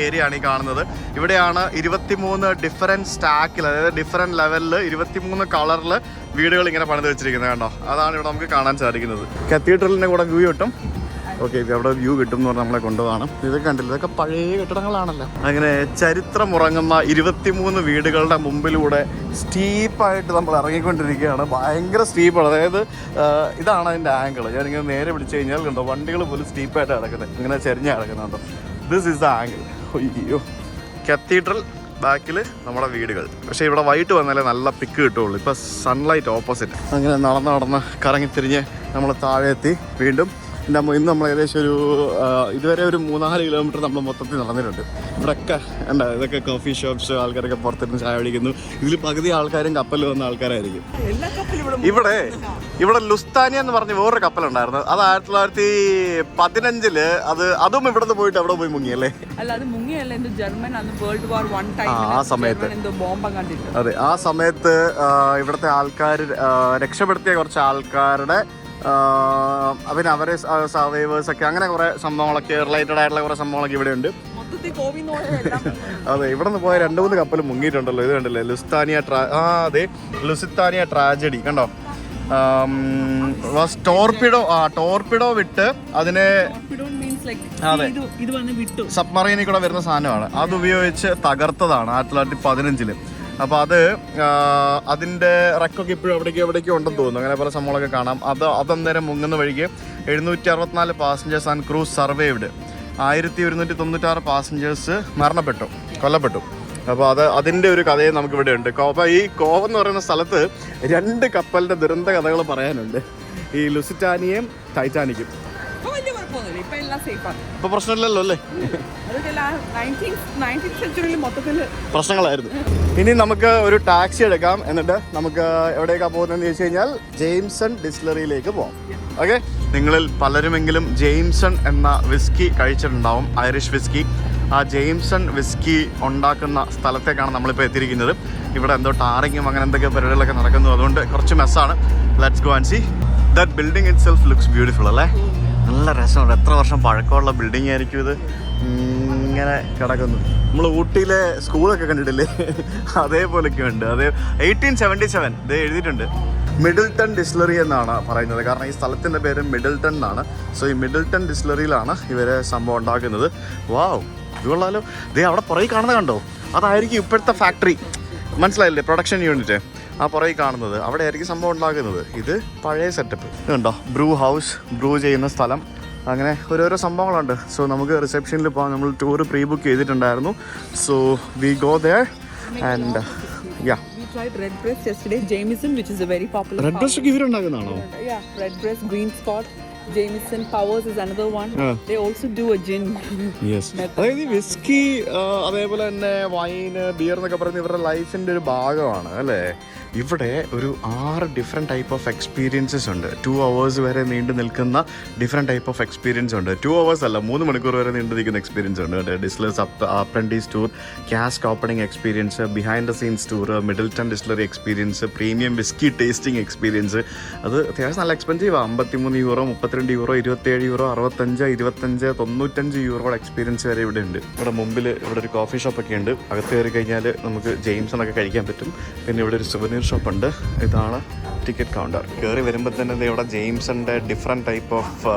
ഏരിയ ആണ് ഈ കാണുന്നത്. ഇവിടെയാണ് 23 ഡിഫറെൻറ്റ് സ്റ്റാക്കിൽ, അതായത് ഡിഫറെൻറ്റ് ലെവലിൽ 23 കളറിൽ വീടുകൾ ഇങ്ങനെ പണിത് വെച്ചിരിക്കുന്നത് കണ്ടോ. അതാണ് ഇവിടെ നമുക്ക് കാണാൻ സാധിക്കുന്നത്. കത്തീഡ്രലിൻ്റെ കൂടെ വ്യൂ കിട്ടും. ഓക്കെ, ഇത് അവിടെ വ്യൂ കിട്ടും എന്ന് പറഞ്ഞാൽ നമ്മളെ കൊണ്ടുപോകണം. ഇതൊക്കെ കണ്ടില്ല, ഇതൊക്കെ പഴയ കെട്ടിടങ്ങളാണല്ലോ. അങ്ങനെ ചരിത്രമുറങ്ങുന്ന 23 വീടുകളുടെ മുമ്പിലൂടെ സ്റ്റീപ്പായിട്ട് നമ്മൾ ഇറങ്ങിക്കൊണ്ടിരിക്കുകയാണ്. ഭയങ്കര സ്റ്റീപ്പാണ്. അതായത് ഇതാണ് അതിൻ്റെ ആംഗിൾ. ഞാനിങ്ങനെ നേരെ പിടിച്ചു കഴിഞ്ഞാൽ കണ്ടോ, വണ്ടികൾ പോലും സ്റ്റീപ്പായിട്ട് കിടക്കുന്നത്, ഇങ്ങനെ ചെരിഞ്ഞ് കിടക്കുന്നുണ്ടോ. This is the angle. അയ്യോ, കത്തീഡ്രൽ, ബാക്കിൽ നമ്മുടെ വീടുകൾ. പക്ഷേ ഇവിടെ വൈകിട്ട് വന്നാലേ നല്ല പിക്ക് കിട്ടുള്ളൂ. ഇപ്പം സൺലൈറ്റ് ഓപ്പോസിറ്റ്. അങ്ങനെ നടന്ന് കറങ്ങിത്തിരിഞ്ഞ് നമ്മൾ താഴെ എത്തി. വീണ്ടും ഇന്ന് നമ്മൾ ഏകദേശം ഒരു ഇതുവരെ ഒരു 3-4 കിലോമീറ്റർ നമ്മൾ മൊത്തത്തിൽ നടന്നിട്ടുണ്ട്. ഇവിടെയൊക്കെ എന്താ, ഇതൊക്കെ കോഫി ഷോപ്സ്, ആൾക്കാരൊക്കെ പുറത്തിരുന്ന് ചായ കുടിക്കുന്നു. ഇതിൽ പകുതി ആൾക്കാരും കപ്പലിൽ വന്ന ആൾക്കാരായിരിക്കും. ഇവിടെ ലുസ്താനിയ എന്ന് പറഞ്ഞ് വേറൊരു കപ്പലുണ്ടായിരുന്നു. അത് 1915 അതും ഇവിടുന്ന് പോയിട്ട് അവിടെ പോയി മുങ്ങിയല്ലേ? ആ സമയത്ത്. അതെ, ആ സമയത്ത് ഇവിടുത്തെ ആൾക്കാർ രക്ഷപ്പെടുത്തിയ കുറച്ച് ആൾക്കാരുടെ പിന്നെ അവരെ സർവൈവേഴ്സ് ഒക്കെ, അങ്ങനെ കുറേ സംഭവങ്ങളൊക്കെ റിലേറ്റഡ് ആയിട്ടുള്ള കുറേ സംഭവങ്ങളൊക്കെ ഇവിടെ ഉണ്ട്. അതെ, ഇവിടെ നിന്ന് പോയ 2-3 കപ്പൽ മുങ്ങിയിട്ടുണ്ടല്ലോ. ഇത് കണ്ടില്ലേ, ലുസിത്താനിയ ട്രാജഡി കണ്ടോ. ടോർപിഡോ വിട്ട് അതിനെ അതെ സബ്മറീനിൽ കൂടെ വരുന്ന സാധനമാണ്. അത് ഉപയോഗിച്ച് തകർത്തതാണ് 1915. അപ്പോൾ അതിൻ്റെ റെക്കൊക്കെ ഇപ്പോഴും എവിടേക്കോ ഉണ്ടെന്ന് തോന്നുന്നു. അങ്ങനെ പല സംഭവങ്ങളൊക്കെ കാണാം. അതന്നേരം മുങ്ങുന്ന വഴിക്ക് 764 passengers and crews survived. 1196 passengers കൊല്ലപ്പെട്ടു. അപ്പോൾ അതിൻ്റെ ഒരു കഥയും നമുക്കിവിടെ ഉണ്ട്. അപ്പോൾ ഈ കോബ് എന്ന് പറയുന്ന സ്ഥലത്ത് 2 കപ്പലിൻ്റെ ദുരന്ത കഥകൾ പറയാനുണ്ട്. ഈ ലുസിറ്റാനിയയും ടൈറ്റാനിക്കും. ഇപ്പൊ പ്രശ്നമില്ലല്ലോ അല്ലേ? പ്രശ്നങ്ങളായിരുന്നു. ഇനി നമുക്ക് ഒരു ടാക്സി എടുക്കാം. എന്നിട്ട് നമുക്ക് എവിടേക്കാ പോകുന്നതെന്ന് ചോദിച്ചു കഴിഞ്ഞാൽ ജെയിംസൺ ഡിസ്റ്റിലറിയിലേക്ക് പോകാം. ഓക്കെ, നിങ്ങളിൽ പലരുമെങ്കിലും ജെയിംസൺ എന്ന വിസ്കി കഴിച്ചിട്ടുണ്ടാവും, ഐറിഷ് വിസ്കി. ആ ജെയിംസൺ വിസ്കി ഉണ്ടാക്കുന്ന സ്ഥലത്തേക്കാണ് നമ്മളിപ്പോൾ എത്തിയിരിക്കുന്നത്. ഇവിടെ എന്തോ ടാറിങ്ങും അങ്ങനെ എന്തൊക്കെ പരിപാടികളൊക്കെ നടക്കുന്നു. അതുകൊണ്ട് കുറച്ച് മെസ്സാണ്. Let's go and see. That building itself looks beautiful അല്ലേ? നല്ല രസമുണ്ട്. എത്ര വർഷം പഴക്കമുള്ള ബിൽഡിംഗ് ആയിരിക്കും ഇത്. ഇങ്ങനെ കിടക്കുന്നു. നമ്മൾ ഊട്ടിയിലെ സ്കൂളൊക്കെ കണ്ടിട്ടില്ലേ, അതേപോലെയൊക്കെ ഉണ്ട്. 1877 ഇത് എഴുതിയിട്ടുണ്ട്. മിഡിൽട്ടൺ ഡിസ്റ്റിലറി എന്നാണ് പറയുന്നത്. കാരണം ഈ സ്ഥലത്തിൻ്റെ പേര് മിഡിൽട്ടൺ എന്നാണ്. സോ ഈ മിഡിൽട്ടൺ ഡിസ്റ്റിലറിയിലാണ് ഇവരെ സംഭവം ഉണ്ടാക്കുന്നത്. വാവ്, ഇത് കൊള്ളാലോ. ദേ അവിടെ പുറകെ കാണുന്നത് കണ്ടോ, അതായിരിക്കും ഇപ്പോഴത്തെ ഫാക്ടറി. മനസ്സിലായില്ലേ, പ്രൊഡക്ഷൻ യൂണിറ്റ്. ആ പുറകെ കാണുന്നത് അവിടെ ആയിരിക്കും സംഭവം ഉണ്ടാക്കുന്നത്. ഇത് പഴയ സെറ്റപ്പ് കണ്ടോ, ബ്രൂ ഹൗസ്, ബ്രൂ ചെയ്യുന്ന സ്ഥലം, അങ്ങനെ ഓരോരോ സംഭവങ്ങളുണ്ട്. സോ നമുക്ക് റിസപ്ഷനിൽ പോകാം. നമ്മൾ ടൂർ പ്രീ ബുക്ക് ചെയ്തിട്ടുണ്ടായിരുന്നു. So we go there and
red breast yesterday. Jameson, which is a very popular.
Red breast ഒക്കെ ഇവരുണ്ടാക്കുന്നതാണോ?
Yeah, red breast, green spot. Jameson Powers is another one. They also do a gin.
Yes. അതായത് whisky അതേപോലെ തന്നെ wine, beer എന്നൊക്കെ പറയുന്നത് ഇവരുടെ ലൈഫിൻ്റെ ഒരു ഭാഗമാണ് അല്ലേ? ഇവിടെ ഒരു 6 ഡിഫറെൻറ്റ് ടൈപ്പ് ഓഫ് എക്സ്പീരിയൻസസ് ഉണ്ട്. 2 hours വരെ നീണ്ടു നിൽക്കുന്ന ഡിഫറെൻറ്റ് ടൈപ്പ് ഓഫ് എക്സ്പീരിയൻസ് ഉണ്ട്. 2 hours അല്ല, 3 മണിക്കൂർ വരെ നീണ്ടു നിൽക്കുന്ന എക്സ്പീരിയൻസ് ഉണ്ട്. Distillers apprentice tour, cask opening experience, behind the scenes tour, Midleton distillery experience, premium whiskey tasting experience. അത് അത്യാവശ്യം നല്ല എക്സ്പെൻസീവാണ്. €53, €32, €27, €65, €25, €95 എക്സ്പീരിയൻസ് വരെ ഇവിടെ ഉണ്ട്. ഇവിടെ മുമ്പിൽ ഇവിടെ ഒരു കോഫി ഷോപ്പൊക്കെ ഉണ്ട്. അകത്ത് കയറി കഴിഞ്ഞാൽ നമുക്ക് ജെയിംസൺ ഒക്കെ കഴിക്കാൻ പറ്റും. പിന്നെ ഇവിടെ ഒരു സുവനീർ ഷോപ്പ് ഉണ്ട്. ഇതാണ് ടിക്കറ്റ് കൗണ്ടർ. കയറി വരുമ്പോൾ തന്നെ ഇവിടെ ജെയിംസന്റെ ഡിഫറെൻറ്റ് ടൈപ്പ് ഓഫ്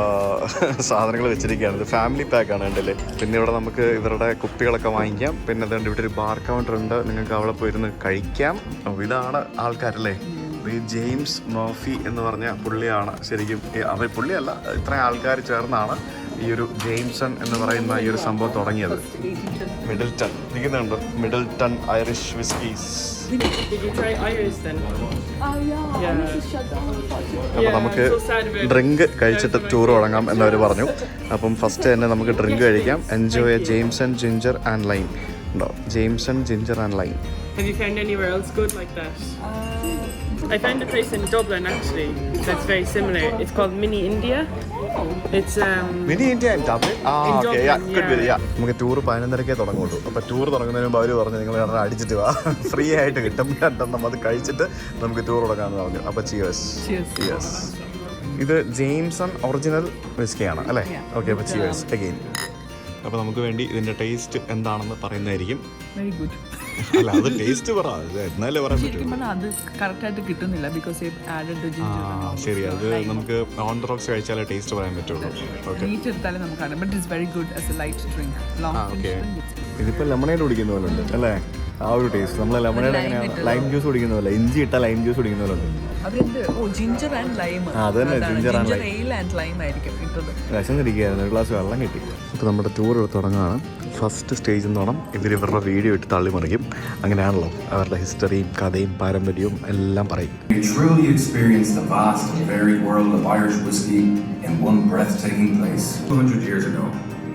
സാധനങ്ങൾ വെച്ചിരിക്കുകയാണ്. ഇത് ഫാമിലി പാക്കാണ് ഉണ്ടല്ലേ. പിന്നെ ഇവിടെ നമുക്ക് ഇവരുടെ കുപ്പികളൊക്കെ വാങ്ങിക്കാം. പിന്നെ അതുകൊണ്ട് ഇവിടെ ഒരു ബാർ കൗണ്ടർ ഉണ്ട്, നിങ്ങൾക്ക് അവിടെ പോയിരുന്ന് കഴിക്കാം. ഇതാണ് ആൾക്കാരല്ലേ. ഈ ജെയിംസ് മർഫി എന്ന് പറഞ്ഞ പുള്ളിയാണ് ശരിക്കും. പുള്ളിയല്ല, ഇത്രയും ആൾക്കാർ ചേർന്നാണ് ഈ ഒരു ജെയിംസൺ എന്ന് പറയുന്ന ഈ ഒരു സംഭവം തുടങ്ങിയത്. മിഡിൽട്ടൺ ഇരിക്കുന്നുണ്ട്, മിഡിൽട്ടൺ ഐറിഷ് വിസ്കീസ്. അപ്പോൾ നമുക്ക് ഡ്രിങ്ക് കഴിച്ചിട്ട് ടൂർ തുടങ്ങാം എന്നവർ പറഞ്ഞു. അപ്പം ഫസ്റ്റ് തന്നെ നമുക്ക് ഡ്രിങ്ക് കഴിക്കാം. Enjoy Jameson ginger and lime ഉണ്ടോ? Jameson ginger and lime.
Have you found anywhere else good like that? I found a place in Dublin actually that's very similar. It's called Mini India. It's
Mini India in Dublin.
In
Okay,
Dublin,
yeah, could be, yeah. നമുക്ക് tour 11:30 തുടങ്ങുള്ളൂ. അപ്പോൾ tour തുടങ്ങുന്നതിന് മുമ്പ് അവർ പറഞ്ഞു നിങ്ങൾ രണ്ടെണ്ണം അടിച്ചിട്ട് വാ, free ആയിട്ട് കിട്ടും. രണ്ടെണ്ണം അത് കഴിച്ചിട്ട് നമുക്ക് ടൂർ തുടങ്ങാമെന്ന് പറഞ്ഞു. അപ്പോൾ ചിയേഴ്സ്. ഇത് ജെയിംസൺ ഒറിജിനൽ വിസ്കിയാണ് അല്ലേ? ഓക്കെ, അപ്പോൾ ചിയേഴ്സ് അഗെയിൻ. അപ്പോൾ നമുക്ക് വേണ്ടി ഇതിൻ്റെ ടേസ്റ്റ് എന്താണെന്ന് പറയുന്നതായിരിക്കും.
Very good.
അല്ല, അത് ടേസ്റ്റ് പറ, എന്നാലേ പറയാൻ പറ്റും.
അത് കറക്റ്റായിട്ട് കിട്ടുന്നില്ല ബിക്കോസ്
ശരി, അത് നമുക്ക് ഓൺ ദ റോക്സ് കഴിച്ചാലേ ടേസ്റ്റ് പറയാൻ പറ്റുള്ളൂ. ഓക്കെ,
എടുത്താലേ നമുക്ക് അറിയാം. But it's very good as A light drink.
Okay, ഇതിപ്പോൾ ലെമണേഡ് കുടിക്കുന്ന പോലെ ഉണ്ട് അല്ലേ? ആ ഒരു ടേസ്റ്റ്. നമ്മൾ ലെമണേഡ് എങ്ങനെയാണ് ലൈം ജ്യൂസ് കുടിക്കുന്ന പോലെ, ഇഞ്ചി ഇട്ട ലൈം ജ്യൂസ് കുടിക്കുന്ന പോലെ ഉണ്ട്.
Ginger and lime.
അത് തന്നെ, ജിഞ്ചർ ആൻഡ്
ലൈം ആയിരിക്കും കിട്ടുന്നത്.
രസം തിരിക്കുകയായിരുന്നു, ഒരു ഗ്ലാസ് വെള്ളം കിട്ടി. അപ്പോൾ നമ്മുടെ ടൂർ തുടങ്ങുകയാണ്. ഫസ്റ്റ് സ്റ്റേജിൽ നിന്നോണം ഇവരുടെ വീഡിയോ ഇട്ട് തള്ളിമറിക്കും. അങ്ങനെയാണല്ലോ അവരുടെ ഹിസ്റ്ററിയും കഥയും പാരമ്പര്യവും എല്ലാം പറയും.
You truly experience the vast and varied world of Irish whiskey in one breathtaking place. 200 years ago,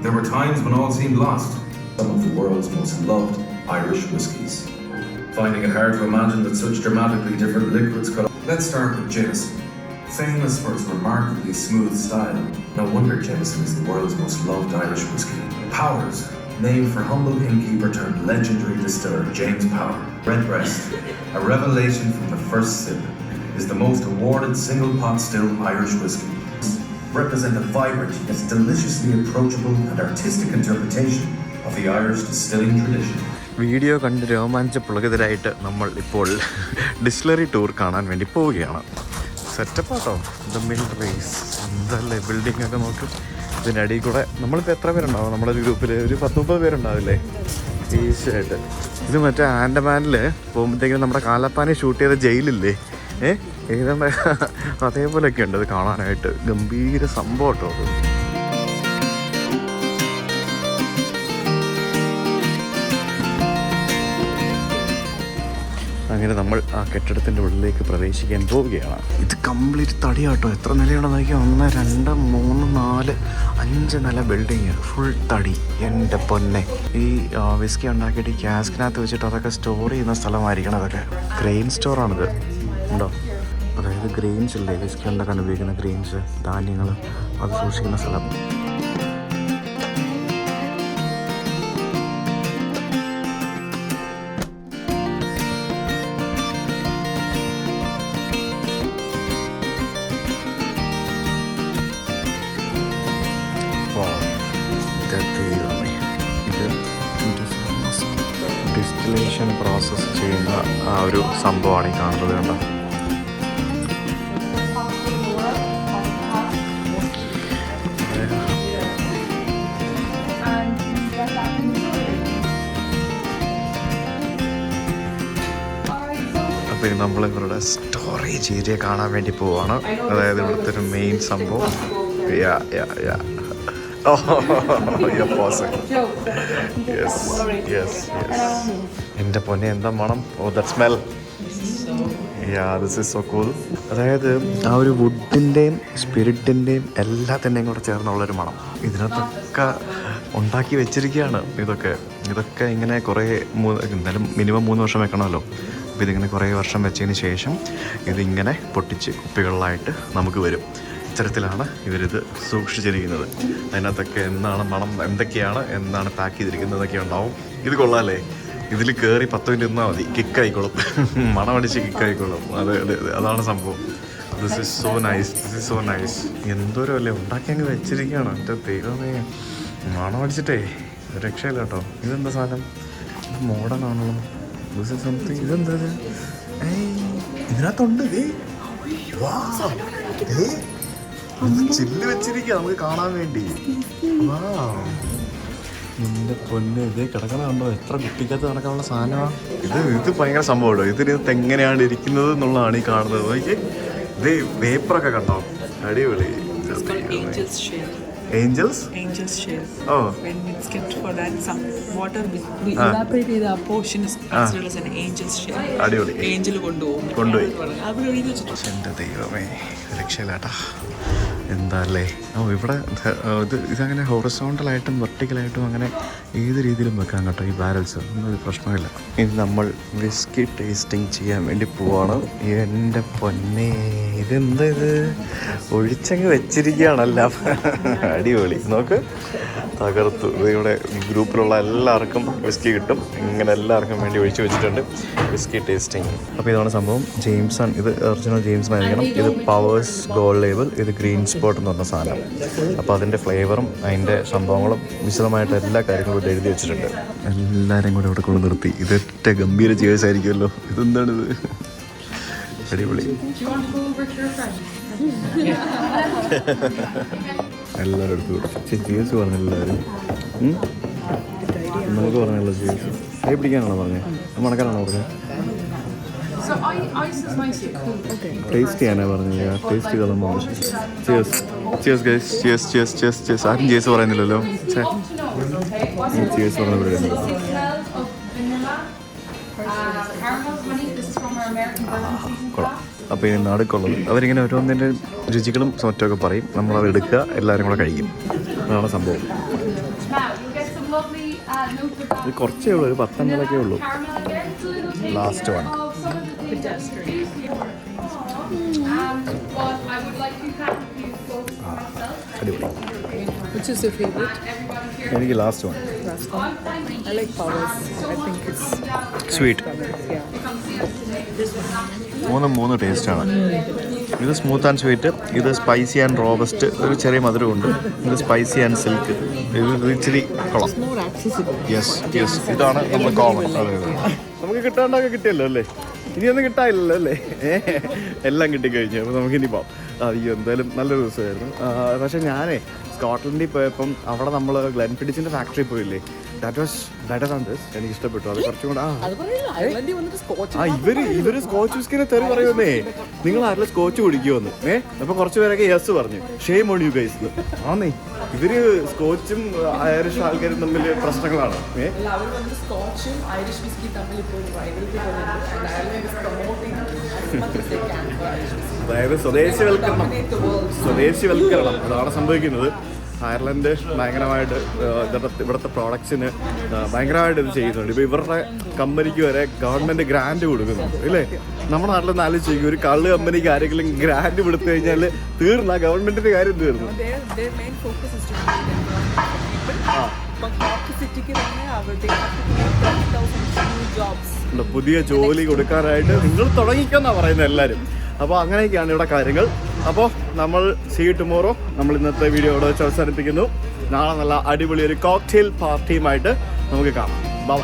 there were times when all seemed lost. Some of the world's most loved Irish whiskies. Finding it hard to imagine that such dramatically different liquids could... Let's start with Jameson. Famous for its remarkably smooth style, no wonder Jameson is the world's most loved Irish whiskey. Powers, named for humble innkeeper turned legendary distiller James Power. Redbreast, a revelation from the first sip, is the most awarded single pot still Irish whiskey. Represent a vibrant yet deliciously approachable and artistic interpretation of the Irish distilling tradition.
Video കണ്ട് രോമാഞ്ചപ്പുളകിതരായിട്ട് നമ്മൾ ഇപ്പോൾ distillery tour കാണാൻ വേണ്ടി പോവുകയാണ്. സെറ്റപ്പാട്ടോ, the മിൽറീസ് എന്തല്ലേ building ഒക്കെ നോക്കും. ഇതിൻ്റെ അടിയിൽ കൂടെ നമ്മളിപ്പോൾ എത്ര പേരുണ്ടാവും നമ്മുടെ ഒരു ഗ്രൂപ്പിൽ? ഒരു 10-30 പേരുണ്ടാവില്ലേ ഈസിയായിട്ട്. ഇത് മറ്റേ ആൻഡമാനിൽ പോകുമ്പോഴത്തേക്കും നമ്മുടെ കാലത്താനെ ഷൂട്ട് ചെയ്ത ജയിലില്ലേ, ഏതാണ്ട് അതേപോലെയൊക്കെ ഉണ്ട് അത് കാണാനായിട്ട്. ഗംഭീര സംഭവം കേട്ടോ അത്. അങ്ങനെ നമ്മൾ ആ കെട്ടിടത്തിൻ്റെ ഉള്ളിലേക്ക് പ്രവേശിക്കാൻ പോവുകയാണ്. ഇത് കംപ്ലീറ്റ് തടിയാട്ടോ. എത്ര നിലയുണ്ടെന്ന് നോക്കിയാൽ 1, 2, 3, 4, 5 നില ബിൽഡിങ് ഫുൾ തടി. എൻ്റെ പൊന്നെ, ഈ വിസ്കി ഉണ്ടാക്കിയിട്ട് ഈ ക്യാസ്കിനകത്ത് വെച്ചിട്ട് അതൊക്കെ സ്റ്റോർ ചെയ്യുന്ന സ്ഥലമായിരിക്കണം. അതൊക്കെ ഗ്രെയിൻ സ്റ്റോറാണിത്, ഉണ്ടോ? അതായത് ഗ്രെയിൻസ് ഇല്ലേ, വിസ്കി ഉണ്ടാക്കാൻ ഉപയോഗിക്കുന്ന ഗ്രെയിൻസ്, ധാന്യങ്ങൾ, അത് സൂക്ഷിക്കുന്ന സ്ഥലം. ഡിസ്റ്റിലേഷൻ പ്രോസസ്സ് ചെയ്യുന്ന ആ ഒരു സംഭവമാണ് ഈ കാണുന്നത്. കണ്ടോ? അപ്പോൾ നമ്മൾ ഇവരുടെ സ്റ്റോറേജ് ഏരിയ കാണാൻ വേണ്ടി പോവാണ്. അതായത് ഇവിടുത്തെ ഒരു മെയിൻ സംഭവം. എൻ്റെ പൊന്നെ എന്താ മണം! Oh, that smell. This is so cool. അതായത് ആ ഒരു വുഡിൻ്റെയും സ്പിരിറ്റിൻ്റെയും എല്ലാത്തിൻ്റെയും കൂടെ ചേർന്നുള്ളൊരു മണം. ഇതിനകത്തൊക്കെ ഉണ്ടാക്കി വെച്ചിരിക്കുകയാണ്. ഇതൊക്കെ ഇങ്ങനെ കുറേ എന്തായാലും മിനിമം 3 വർഷം വെക്കണമല്ലോ. അപ്പോൾ ഇതിങ്ങനെ കുറേ വർഷം വെച്ചതിന് ശേഷം ഇതിങ്ങനെ പൊട്ടിച്ച് കുപ്പികളിലായിട്ട് നമുക്ക് വരും. ഇത്തരത്തിലാണ് ഇവരിത് സൂക്ഷിച്ചിരിക്കുന്നത്. അതിനകത്തൊക്കെ എന്താണ് മണം, എന്താണ് പാക്ക് ചെയ്തിരിക്കുന്നതൊക്കെ ഉണ്ടാവും. ഇത് കൊള്ളാമല്ലേ? ഇതിൽ കയറി 10 മിനിറ്റ് നിന്നാൽ മതി, കിക്കായിക്കോളും. മണമടിച്ച് കിക്കായിക്കോളും. അതാണ് സംഭവം. This is so nice. എന്തോരം അല്ലേ ഉണ്ടാക്കി അങ്ങ് വെച്ചിരിക്കുകയാണ്. എൻ്റെ ദൈവമേ, മണമടിച്ചിട്ടേ രക്ഷയില്ല കേട്ടോ. ഇതെന്താ സാധനം? ഇത് മോഡേൺ ആണല്ലോ. This is something. ഇതെന്താ? ഇതിനകത്തുണ്ട് ചില്ല് വെച്ചിരിക്കുക നമുക്ക് കാണാൻ വേണ്ടി. എൻ്റെ പൊന്ന്, ഇതേ കിടക്കണുണ്ടോ? എത്ര കുട്ടിക്കകത്ത് നടക്കാനുള്ള സാധനമാണ് ഇത് ഭയങ്കര സംഭവമുണ്ടോ? ഇതിനകത്ത് എങ്ങനെയാണ് ഇരിക്കുന്നത് എന്നുള്ളതാണ് ഈ കാണുന്നത്. നോക്കി, ഇത് വേപ്പറൊക്കെ കണ്ടോ? അടിപൊളി. Angels shell. Oh.
When it's kept for that, some water we evaporate the portion is considered as an angel's shell.
അടിപൊളി.
Angel കൊണ്ടുപോയി. അവിടെ ഒഴുകി വെച്ചിട്ടുണ്ട്.
എൻ്റെ ദൈവമേ, രക്ഷയില്ലാട്ടാ. എന്താ അല്ലേ? ഇവിടെ ഇതങ്ങനെ ഹൊറിസോണ്ടലായിട്ടും വെർട്ടിക്കലായിട്ടും അങ്ങനെ ഏത് രീതിയിലും വെക്കാൻ കേട്ടോ ഈ ബാരൽസ്. ഒന്നും ഒരു പ്രശ്നമില്ല. ഇത് നമ്മൾ വിസ്കി ടേസ്റ്റിംഗ് ചെയ്യാൻ വേണ്ടി പോവാണ്. എൻ്റെ പൊന്നേ, ഇതെന്താ ഇത്? ഒഴിച്ചങ്ങ് വെച്ചിരിക്കുകയാണല്ല. അടിപൊളി. നോക്ക്, തകർത്തു. ഇവിടെ ഗ്രൂപ്പിലുള്ള എല്ലാവർക്കും വിസ്കി കിട്ടും. ഇങ്ങനെ എല്ലാവർക്കും വേണ്ടി ഒഴിച്ച് വെച്ചിട്ടുണ്ട് വിസ്കി ടേസ്റ്റിംഗ്. അപ്പോൾ ഇതാണ് സംഭവം. ജെയിംസൺ, ഇത് ഒറിജിനൽ ജെയിംസൺ ആയിരിക്കണം. ഇത് പവേഴ്സ് ഗോൾഡ് ലേബിൾ, ഇത് ഗ്രീൻ സ്പോട്ട് എന്ന് പറഞ്ഞ സാധനം. അപ്പോൾ അതിൻ്റെ ഫ്ലേവറും അതിൻ്റെ സംഭവങ്ങളും വിശദമായിട്ട് എല്ലാ കാര്യങ്ങളും ഇവിടെ എഴുതി വെച്ചിട്ടുണ്ട്. എല്ലാവരും കൂടെ ഇവിടെ കൊണ്ട് നിർത്തി. ഇതൊറ്റ ഗംഭീര ചേഴ്സ് ആയിരിക്കുമല്ലോ. ഇതെന്താണിത്? അടിപൊളി. എല്ലാവരും എടുത്തു കൊടുത്തു. ചേഴ്സ് പറഞ്ഞില്ല എല്ലാവരും. നമുക്ക് പറഞ്ഞല്ലോ ചേഴ്സ്. കൈ പിടിക്കാനാണോ പറഞ്ഞത്? മണക്കാനാണോ പറഞ്ഞത്? ടേസ്റ്റ് ചെയ്യാനാ പറഞ്ഞില്ല. ടേസ്റ്റ് ചെയ്താൽ ചേഴ്സ്. ആരും ചേഴ്സ് പറയുന്നില്ലല്ലോ. ചേഴ്സ് പറഞ്ഞ ഇവിടെ കൊള്ളാം. അപ്പോൾ ഇനി നടുക്കുള്ളത് അവരിങ്ങനെ ഓരോന്നിൻ്റെ രുചികളും മറ്റൊക്കെ പറയും. നമ്മളത് എടുക്കുക, എല്ലാവരും കൂടെ കഴിക്കും. അതാണ് സംഭവം. ഇത് കുറച്ചേ ഉള്ളൂ, ഒരു 10 എണ്ണലൊക്കെ ഉള്ളൂ. Last one. അടിപൊളി.
Which is your favorite?
എനിക്ക് last one.
I like powers. I think it's
sweet.
yeah.
മൂന്നും 3 ടേസ്റ്റാണ്. ഇത് സ്മൂത്ത് ആൻഡ് സ്വീറ്റ്, ഇത് സ്പൈസി ആൻഡ് റോബസ്റ്റ്, ഒരു ചെറിയ മധുരമുണ്ട്. ഇത് സ്പൈസി ആൻഡ് സിൽക്ക്, ഇത് ഇച്ചിരി കൊള്ളാം. യെസ് യെസ്, ഇതാണ് നമ്മൾ കോമൺ. അതെ അതെ, നമുക്ക് കിട്ടാണ്ടൊക്കെ കിട്ടിയല്ലോ അല്ലേ? ഇനിയൊന്നും കിട്ടാനില്ലല്ലോ അല്ലേ? എല്ലാം കിട്ടിക്കഴിഞ്ഞു. അപ്പോൾ നമുക്കിനി പോവാം. അയ്യോ, എന്തായാലും നല്ലൊരു ദിവസമായിരുന്നു. പക്ഷേ ഞാനേ സ്കോട്ട്ലൻഡിൽ പോയപ്പം അവിടെ നമ്മൾ ഗ്ലെൻഫിഡിച്ചിൻ്റെ ഫാക്ടറി പോയില്ലേ, that was better than this. എനിക്ക് ഇഷ്ടപ്പെട്ടു. അത് കുറച്ചും കൂടെ ഇവര് സ്കോച്ച് വിസ്കിനെ തെറി പറയുന്നേ. നിങ്ങൾ ആരെങ്കിലും സ്കോച്ച് കുടിക്കുമെന്ന്. അപ്പോൾ കുറച്ച് പേരൊക്കെ യെസ് പറഞ്ഞു. Shame on you guys. ആന്നേ, ഇവര് സ്കോച്ചും ഐറിഷ് ആൾക്കാരും തമ്മിൽ പ്രശ്നങ്ങളാണ്. അതായത് സ്വദേശിവൽക്കരണം അതാണ് സംഭവിക്കുന്നത്. അയർലൻഡ് ഭയങ്കരമായിട്ട് ഇവിടുത്തെ പ്രോഡക്ട്സിന് ഭയങ്കരമായിട്ട് ഇത് ചെയ്യുന്നുണ്ട്. ഇപ്പോൾ ഇവരുടെ കമ്പനിക്ക് വരെ ഗവൺമെൻറ് ഗ്രാൻഡ് കൊടുക്കുന്നുണ്ട് ഇല്ലേ? നമ്മുടെ നാട്ടിൽ ആലോചിക്കും, ഒരു കള്ള് കമ്പനിക്ക് ആരെങ്കിലും ഗ്രാൻഡ് കൊടുത്തു കഴിഞ്ഞാൽ തീർന്ന ഗവൺമെൻറ്റിൻ്റെ കാര്യം തീർന്നു. പുതിയ ജോലി കൊടുക്കാനായിട്ട് നിങ്ങൾ തുടങ്ങിക്കെന്നാണ് പറയുന്നത് എല്ലാവരും. അപ്പോൾ അങ്ങനെയൊക്കെയാണ് ഇവിടെ കാര്യങ്ങൾ. അപ്പോൾ നമ്മൾ സീ യു ടുമോറോ. നമ്മൾ ഇന്നത്തെ വീഡിയോ ഇവിടെ വെച്ച് അവസാനിപ്പിക്കുന്നു. നാളെ നല്ല അടിപൊളി ഒരു കോക്ടെയിൽ പാർട്ടിയുമായിട്ട് നമുക്ക് കാണാം. ബൈ.